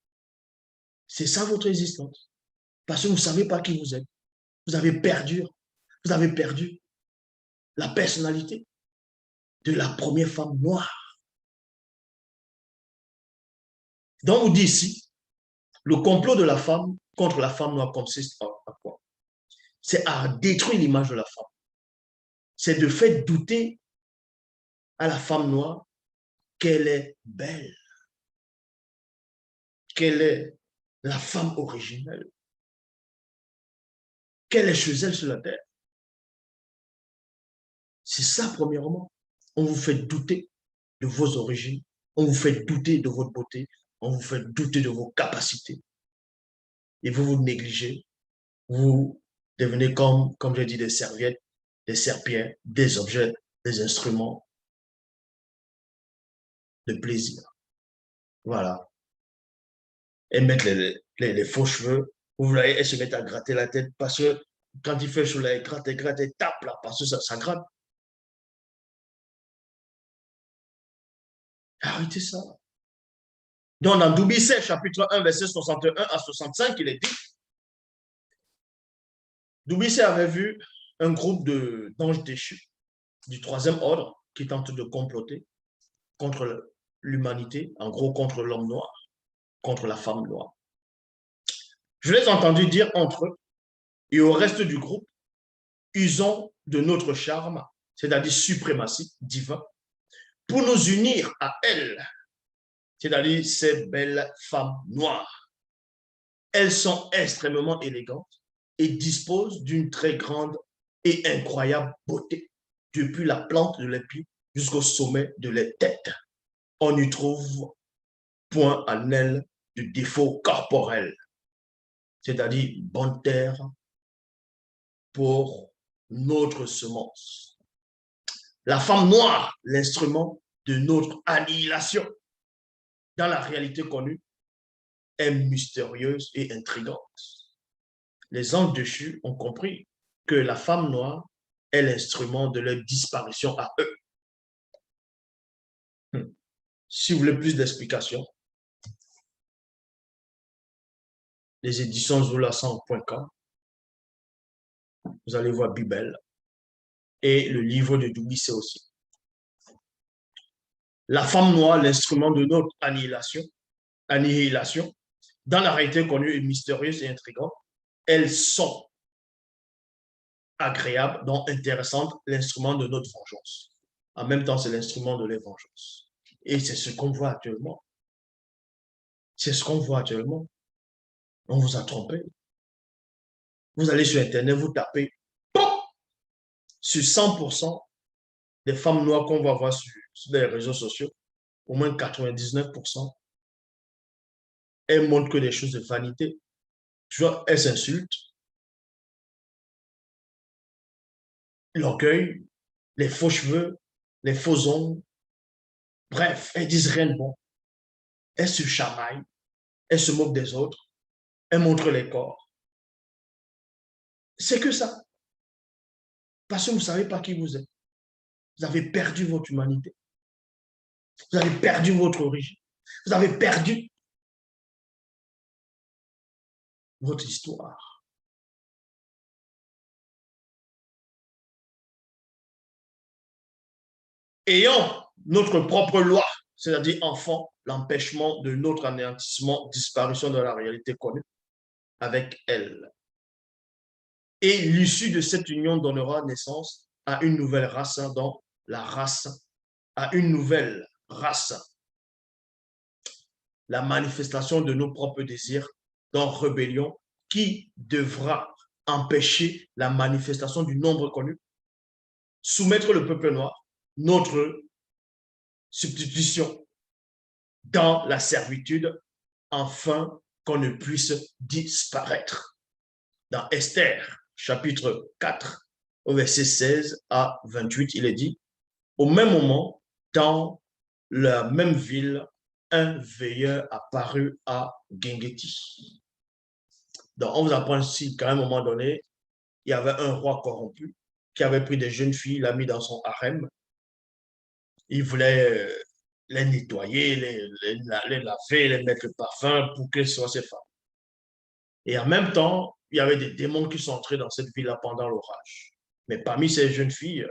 C'est ça votre existence. Parce que vous ne savez pas qui vous êtes. Vous avez perdu. Vous avez perdu la personnalité de la première femme noire. Donc, on dit ici, le complot de la femme contre la femme noire consiste à quoi? C'est à détruire l'image de la femme. C'est de faire douter à la femme noire qu'elle est belle, qu'elle est la femme originelle, qu'elle est chez elle sur la terre. C'est ça, premièrement. On vous fait douter de vos origines, on vous fait douter de votre beauté, on vous fait douter de vos capacités. Et vous vous négligez, vous devenez comme je dis, des serviettes, des serpillères, des objets, des instruments de plaisir. Voilà. Et mettre les faux cheveux, vous voyez, elles se mettent à gratter la tête parce que quand il fait chaud, elle gratte, elle tape là, parce que ça gratte. Arrêtez ça. Donc, dans Doubicet, chapitre 1, verset 61 à 65, il est dit, Doubicet avait vu un groupe d'anges déchus du troisième ordre qui tentent de comploter contre l'humanité, en gros contre l'homme noir, contre la femme noire. Je les ai entendus dire entre eux et au reste du groupe, usons de notre charme, c'est-à-dire suprématie divin, pour nous unir à elle, c'est-à-dire ces belles femmes noires. Elles sont extrêmement élégantes et disposent d'une très grande et incroyable beauté depuis la plante de leurs pieds jusqu'au sommet de la tête. On n'y trouve point en elle de défaut corporel, c'est-à-dire bonne terre pour notre semence. La femme noire, l'instrument de notre annihilation, dans la réalité connue, est mystérieuse et intrigante. Les anges déchus ont compris que la femme noire est l'instrument de leur disparition à eux. Si vous voulez plus d'explications, les éditions zoulasan.com, vous allez voir Bible et le livre de Doumbissé aussi. La femme noire, l'instrument de notre annihilation, dans la réalité connue et mystérieuse et intrigante, elles sont agréables, donc intéressantes, l'instrument de notre vengeance. En même temps, c'est l'instrument de la vengeance. Et c'est ce qu'on voit actuellement. C'est ce qu'on voit actuellement. On vous a trompé. Vous allez sur Internet, vous tapez, sur 100% des femmes noires qu'on va voir sur les réseaux sociaux, au moins 99%, elles montrent que des choses de vanité. Tu vois, elles s'insultent, l'orgueil, les faux cheveux, les faux ongles. Bref, elles disent rien de bon. Elles se chamaillent, elles se moquent des autres, elles montrent les corps. C'est que ça. Parce que vous ne savez pas qui vous êtes. Vous avez perdu votre humanité. Vous avez perdu votre origine. Vous avez perdu votre histoire. Ayant notre propre loi, c'est-à-dire enfant, l'empêchement de notre anéantissement, disparition de la réalité connue avec elle. Et l'issue de cette union donnera naissance à une nouvelle race, dans la race, à une nouvelle race. La manifestation de nos propres désirs dans rébellion qui devra empêcher la manifestation du nombre connu, soumettre le peuple noir, notre substitution dans la servitude, afin qu'on ne puisse disparaître. Dans Esther, chapitre 4, au verset 16 à 28, il est dit, au même moment, dans la même ville, un veilleur apparut à Gengeti. Donc, on vous apprend ici qu'à un moment donné, il y avait un roi corrompu qui avait pris des jeunes filles, l'a mis dans son harem. Il voulait les nettoyer, les laver, les mettre le parfum pour qu'elles soient ses femmes. Et en même temps, il y avait des démons qui sont entrés dans cette ville-là pendant l'orage. Mais parmi ces jeunes filles,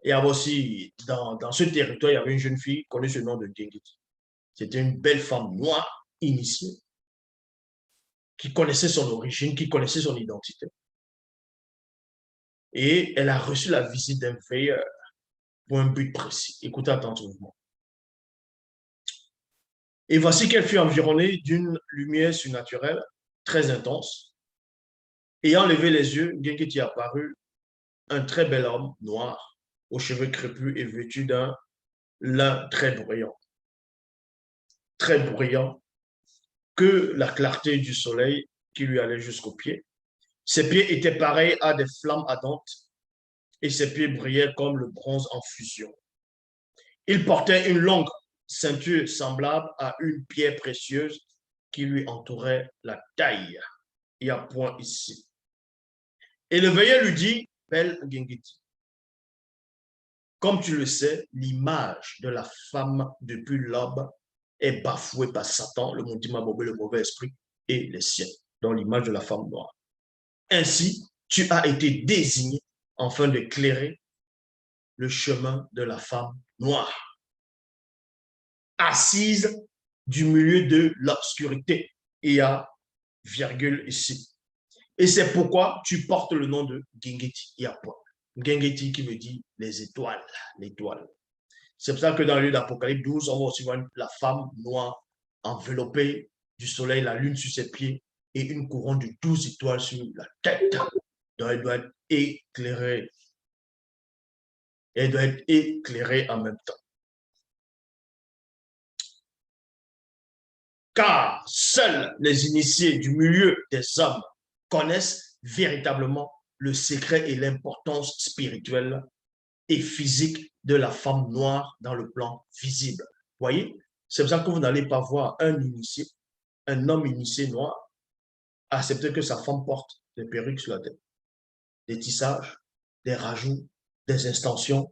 il y avait aussi, dans ce territoire, il y avait une jeune fille connue sous le nom de Gengeti. C'était une belle femme noire, initiée, qui connaissait son origine, qui connaissait son identité. Et elle a reçu la visite d'un veilleur pour un but précis. Écoutez attentivement. Et voici qu'elle fut environnée d'une lumière surnaturelle très intense. Ayant levé les yeux, Gengeti apparut un très bel homme noir, aux cheveux crépus et vêtu d'un lin très bruyant, que la clarté du soleil qui lui allait jusqu'aux pieds. Ses pieds étaient pareils à des flammes ardentes et ses pieds brillaient comme le bronze en fusion. Il portait une longue ceinture semblable à une pierre précieuse qui lui entourait la taille. Il y a point ici. Et le veilleur lui dit, belle Gengeti, comme tu le sais, l'image de la femme depuis l'aube est bafouée par Satan, le Montimabobé, le mauvais esprit, et les siens, dans l'image de la femme noire. Ainsi, tu as été désigné afin d'éclairer le chemin de la femme noire, assise du milieu de l'obscurité. Il y a virgule ici. Et c'est pourquoi tu portes le nom de Gengeti. Il y a point. Gengeti qui veut dire les étoiles, l'étoile. C'est pour ça que dans le livre d'Apocalypse 12, on va aussi voir la femme noire enveloppée du soleil, la lune sur ses pieds et une couronne de 12 étoiles sur la tête. Donc elle doit être éclairée. et doit être éclairée en même temps. Car seuls les initiés du milieu des hommes connaissent véritablement le secret et l'importance spirituelle et physique de la femme noire dans le plan visible. Voyez, c'est pour ça que vous n'allez pas voir un initié, un homme initié noir, accepter que sa femme porte des perruques sur la tête, des tissages, des rajouts, des extensions.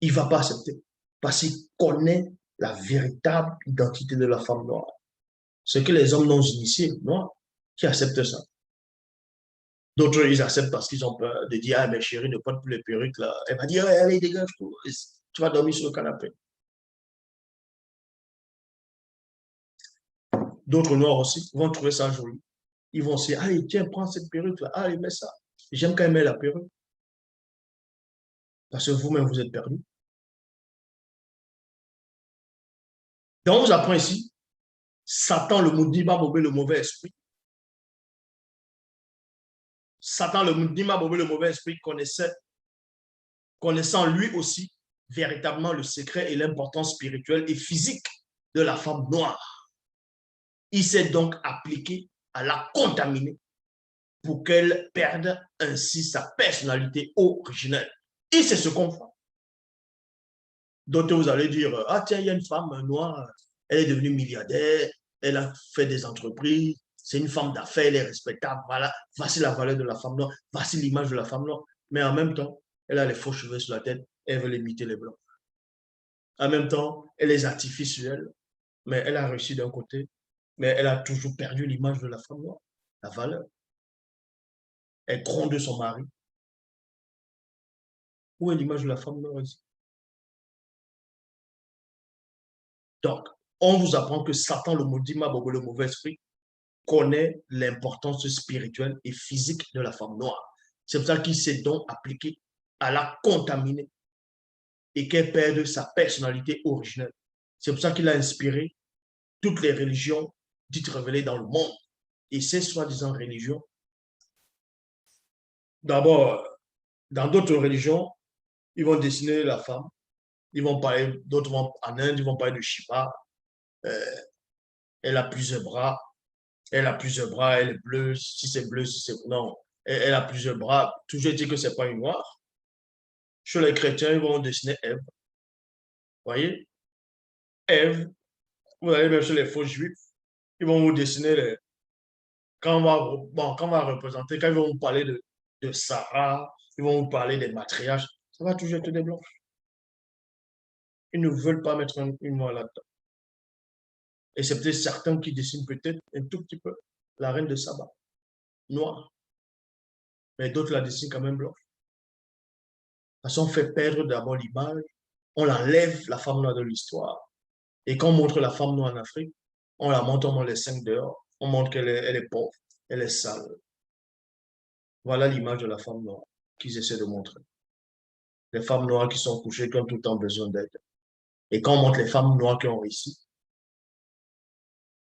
Il ne va pas accepter parce qu'il connaît la véritable identité de la femme noire. C'est que les hommes non initiés, noirs, qui acceptent ça. D'autres, ils acceptent parce qu'ils ont peur de dire, ah, mais chérie, ne porte plus les perruques là. Elle va dire, allez, dégage, tu vas dormir sur le canapé. D'autres noirs aussi vont trouver ça joli. Ils vont se dire, allez, tiens, prends cette perruque là, allez, mets ça. J'aime quand même la perruque. Parce que vous-même, vous êtes perdu. Donc, on vous apprend ici, Satan, le Moudima Bobé, le mauvais esprit. Satan, le Moudima Bobé, le mauvais esprit, connaissant lui aussi véritablement le secret et l'importance spirituelle et physique de la femme noire. Il s'est donc appliqué à la contaminer pour qu'elle perde ainsi sa personnalité originelle. Et c'est ce qu'on fait. D'autres, vous allez dire, ah tiens, il y a une femme noire, elle est devenue milliardaire, elle a fait des entreprises, c'est une femme d'affaires, elle est respectable, voilà, voici la valeur de la femme noire, voici l'image de la femme noire. Mais en même temps, elle a les faux cheveux sur la tête, elle veut imiter les blancs. En même temps, elle est artificielle, mais elle a réussi d'un côté, mais elle a toujours perdu l'image de la femme noire, la valeur. Elle gronde son mari. Où est l'image de la femme noire ici? Donc, on vous apprend que Satan, le maudit, le mauvais esprit, connaît l'importance spirituelle et physique de la femme noire. C'est pour ça qu'il s'est donc appliqué à la contaminer et qu'elle perde sa personnalité originelle. C'est pour ça qu'il a inspiré toutes les religions dites révélées dans le monde. Et ces soi-disant religions, d'abord, dans d'autres religions, ils vont dessiner la femme, ils vont parler, d'autres vont en Inde, ils vont parler de Shiva, elle a plusieurs bras, elle a plusieurs bras, elle est bleue, si c'est bleu, si c'est... Non, elle a plusieurs bras. Toujours dit que ce n'est pas une noire. Chez les chrétiens, ils vont dessiner Ève. Vous voyez? Ève, vous allez même chez les faux juifs, ils vont vous dessiner les... Quand on va représenter, quand ils vont vous parler de Sarah, ils vont vous parler des matriarches, ça va toujours être des blancs. Ils ne veulent pas mettre une noire là-dedans. Et c'est peut-être certains qui dessinent peut-être un tout petit peu la reine de Saba, noire. Mais d'autres la dessinent quand même blanche. Parce qu'on fait perdre d'abord l'image, on enlève la femme noire de l'histoire. Et quand on montre la femme noire en Afrique, on la montre, on montre les 5 dehors, on montre qu'elle est, elle est pauvre, elle est sale. Voilà l'image de la femme noire qu'ils essaient de montrer. Les femmes noires qui sont couchées, qui ont tout le temps besoin d'aide. Et quand on montre les femmes noires qui ont réussi,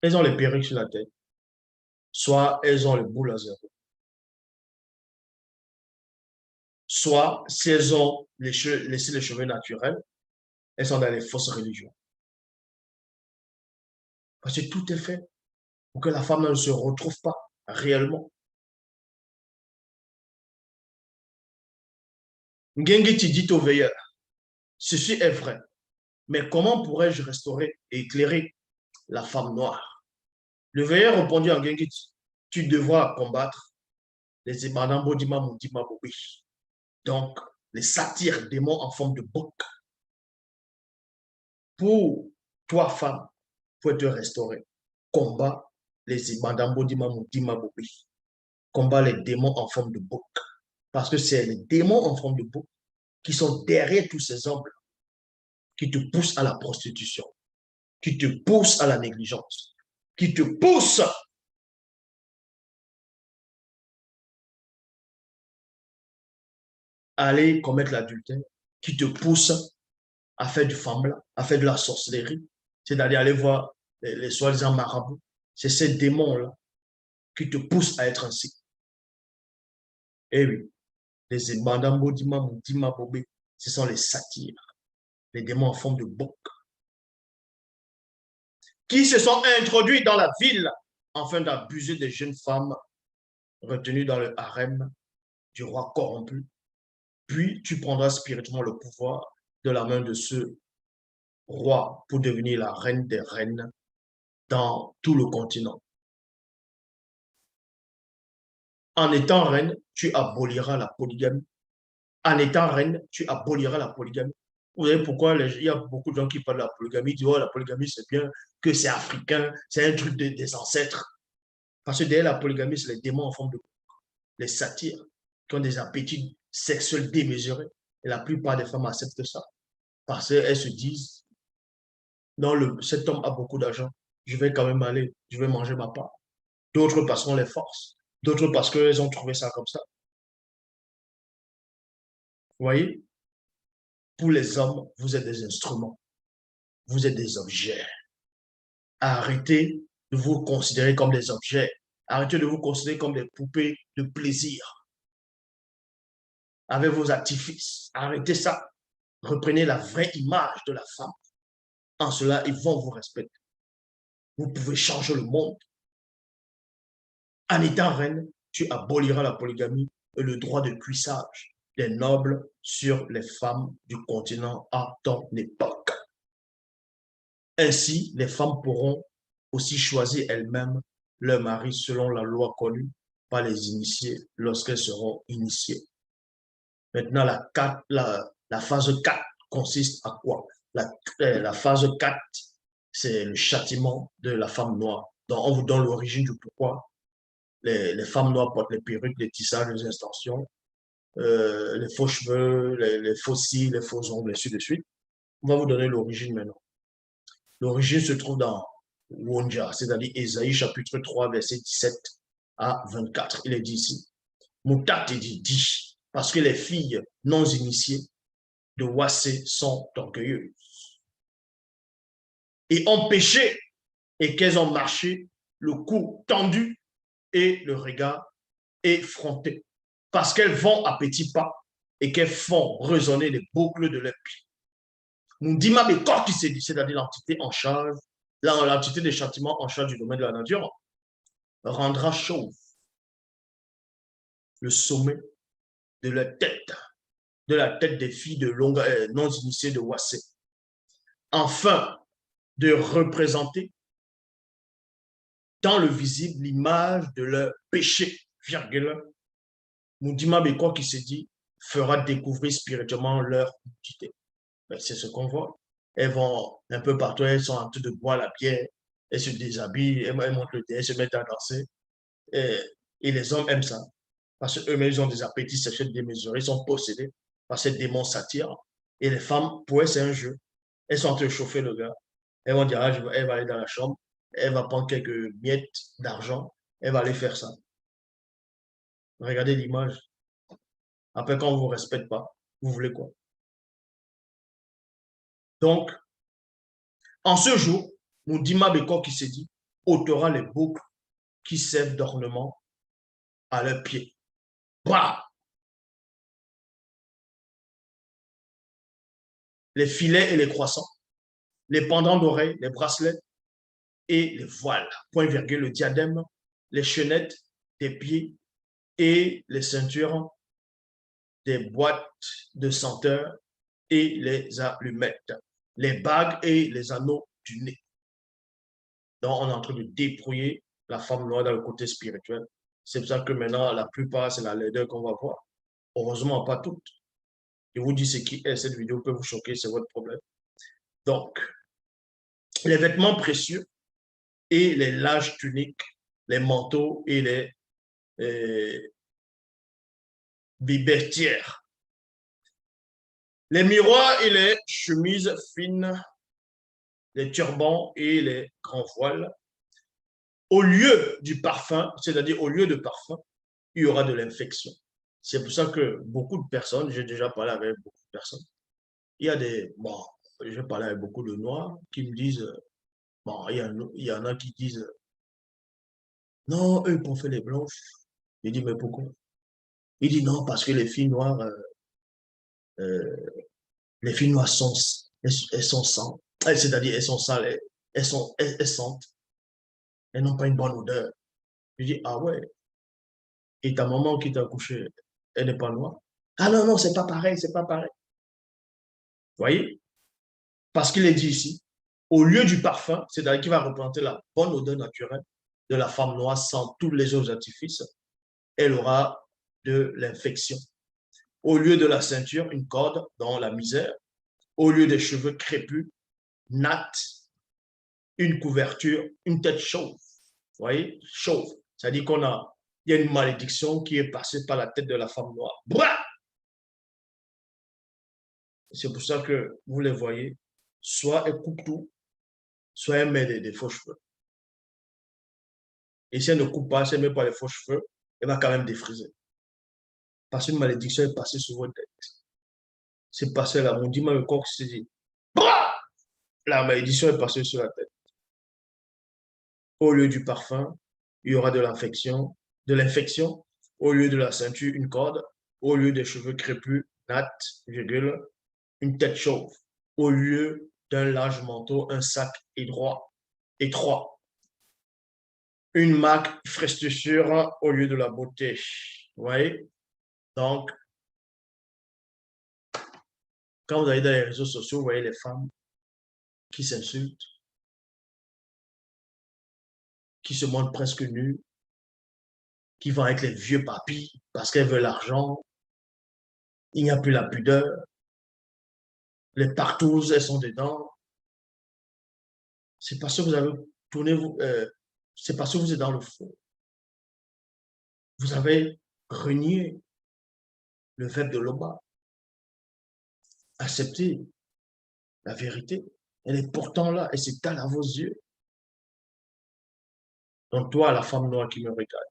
elles ont les perruques sur la tête, soit elles ont le boule à zéro, soit si elles ont laissé les cheveux naturels, elles sont dans les fausses religions. Parce que tout est fait pour que la femme ne se retrouve pas réellement. Ngengeti dit au veilleur, ceci est vrai, mais comment pourrais-je restaurer et éclairer la femme noire? Le veilleur répondit à Ngengeti, tu devras combattre les Imanambo Dima Moudima Bobi. Donc, les satyres démons en forme de bouc. Pour toi, femme, pour te restaurer, combat les Imanambo Dima Moudima Bobi. Combat les démons en forme de bouc. Parce que c'est les démons en forme de bouc qui sont derrière tous ces hommes qui te poussent à la prostitution, qui te poussent à la négligence, qui te poussent à aller commettre l'adultère, qui te poussent à faire du fambla, à faire de la sorcellerie, c'est-à-dire aller voir les soi-disant marabouts. C'est ces démons-là qui te poussent à être ainsi. Eh oui, les Madame Bodima, Moutima Bobé, Ce sont les satyres, les démons en forme de bouc, qui se sont introduits dans la ville afin d'abuser des jeunes femmes retenues dans le harem du roi corrompu. Puis tu prendras spirituellement le pouvoir de la main de ce roi pour devenir la reine des reines dans tout le continent. En étant reine, tu aboliras la polygamie. En étant reine, tu aboliras la polygamie. Vous savez pourquoi il y a beaucoup de gens qui parlent de la polygamie, disent, oh, la polygamie, c'est bien, que c'est africain, c'est un truc des ancêtres. Parce que derrière la polygamie, c'est les démons en forme de les satyres, qui ont des appétits sexuels démesurés. Et la plupart des femmes acceptent ça. Parce qu'elles se disent, non, cet homme a beaucoup d'argent, je vais quand même aller, je vais manger ma part. D'autres parce qu'on les force, d'autres parce qu'elles ont trouvé ça comme ça. Vous voyez, pour les hommes, vous êtes des instruments, vous êtes des objets. Arrêtez de vous considérer comme des objets. Arrêtez de vous considérer comme des poupées de plaisir avec vos artifices. Arrêtez ça. Reprenez la vraie image de la femme. En cela, ils vont vous respecter. Vous pouvez changer le monde. En étant reine, tu aboliras la polygamie et le droit de cuissage des nobles sur les femmes du continent à ton époque. Ainsi, les femmes pourront aussi choisir elles-mêmes leur mari selon la loi connue par les initiés lorsqu'elles seront initiées. Maintenant, la phase 4 consiste à quoi? La phase 4, c'est le châtiment de la femme noire. Donc, on vous donne l'origine du pourquoi les femmes noires portent les perruques, les tissages, les extensions, les faux cheveux, les faux cils, les faux ongles, et ainsi de suite. On va vous donner l'origine maintenant. L'origine se trouve dans Wonja, c'est-à-dire Ésaïe chapitre 3, verset 17 à 24. Il est dit ici, Moutat dit, parce que les filles non initiées de Wassé sont orgueilleuses et ont péché et qu'elles ont marché le cou tendu et le regard effronté, parce qu'elles vont à petits pas et qu'elles font résonner les boucles de leurs pieds. Nous dit mais corps qui s'est dit, c'est-à-dire l'entité en charge, l'entité des châtiments en charge du domaine de la nature, rendra chauve le sommet de la tête des filles de longue, non initiées de Wassé, afin de représenter dans le visible l'image de leur péché, virgule. Moudima Bekwa qui se dit fera découvrir spirituellement leur identité. C'est ce qu'on voit. Elles vont un peu partout, elles sont en train de boire la bière, elles se déshabillent, elles montent le thé, elles se mettent à danser. Et les hommes aiment ça. Parce qu'eux-mêmes, ils ont des appétits sexuels démesurés, ils sont possédés par ces démons satyres. Et les femmes, pour elles, c'est un jeu. Elles sont en train de chauffer le gars. Elles vont dire, ah, elle va aller dans la chambre, elle va prendre quelques miettes d'argent, elle va aller faire ça. Regardez l'image. Après, quand on ne vous respecte pas, vous voulez quoi? Donc, en ce jour, Moudima Beko qui s'est dit, ôtera les boucles qui servent d'ornement à leurs pieds. Bah! Les filets et les croissants, les pendants d'oreilles, les bracelets et les voiles, point virgule, le diadème, les chaînettes des pieds et les ceintures, des boîtes de senteurs et les allumettes, les bagues et les anneaux du nez. Donc, on est en train de dépouiller la femme noire dans le côté spirituel. C'est pour ça que maintenant, la plupart, c'est la laideur qu'on va voir. Heureusement, pas toutes. Je vous dis ce qui est, cette vidéo peut vous choquer, c'est votre problème. Donc, les vêtements précieux et les larges tuniques, les manteaux et les bibetières. Les miroirs et les chemises fines, les turbans et les grands voiles. Au lieu du parfum, c'est-à-dire au lieu de parfum, il y aura de l'infection. C'est pour ça que beaucoup de personnes, j'ai déjà parlé avec beaucoup de personnes, il y a des, bon, je parlé avec beaucoup de noirs qui me disent, bon, il y en a qui disent, non, eux, ils faire les blanches. Je dis, mais pourquoi? Il dit, non, parce que les filles noires, Les filles noires sont, elles sont sales, c'est-à-dire elles sont sales, elles sentent, elles n'ont pas une bonne odeur. Je dis, ah ouais, et ta maman qui t'a accouché, elle n'est pas noire. Ah non, non, c'est pas pareil, c'est pas pareil. Vous voyez? Parce qu'il est dit ici, au lieu du parfum, c'est-à-dire qui va représenter la bonne odeur naturelle de la femme noire sans tous les autres artifices, elle aura de l'infection. Au lieu de la ceinture, une corde dans la misère. Au lieu des cheveux crépus, natte, une couverture, une tête chauve. Vous voyez? Chauve. C'est-à-dire il y a une malédiction qui est passée par la tête de la femme noire. C'est pour ça que vous les voyez, soit elle coupe tout, soit elle met des faux cheveux. Et si elle ne coupe pas, si elle ne met pas les faux cheveux, elle va quand même défriser. Parce qu'une malédiction est passée sur votre tête. C'est passé là, mon dimanche, le coq s'est dit, la malédiction est passée sur la tête. Au lieu du parfum, il y aura de l'infection. Au lieu de la ceinture, une corde. Au lieu des cheveux crépus, natte, virgule, une tête chauve. Au lieu d'un large manteau, un sac étroit. Une marque frestissure au lieu de la beauté. Vous voyez? Donc, quand vous allez dans les réseaux sociaux, vous voyez les femmes qui s'insultent, qui se montrent presque nues, qui vont avec les vieux papis parce qu'elles veulent l'argent. Il n'y a plus la pudeur. Les partous, elles sont dedans. C'est parce que vous avez tourné, c'est parce que vous êtes dans le faux. Vous avez renié le verbe de l'Oba. Acceptez la vérité. Elle est pourtant là et c'est à vos yeux. Donc toi, la femme noire qui me regarde,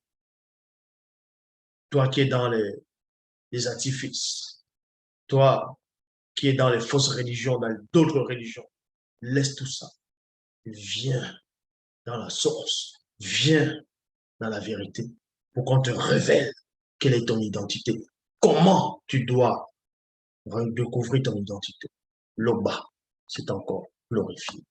toi qui es dans les artifices, toi qui es dans les fausses religions, dans d'autres religions, laisse tout ça. Viens dans la source. Viens dans la vérité pour qu'on te révèle quelle est ton identité. Comment tu dois découvrir ton identité. L'Oba, c'est encore glorifié.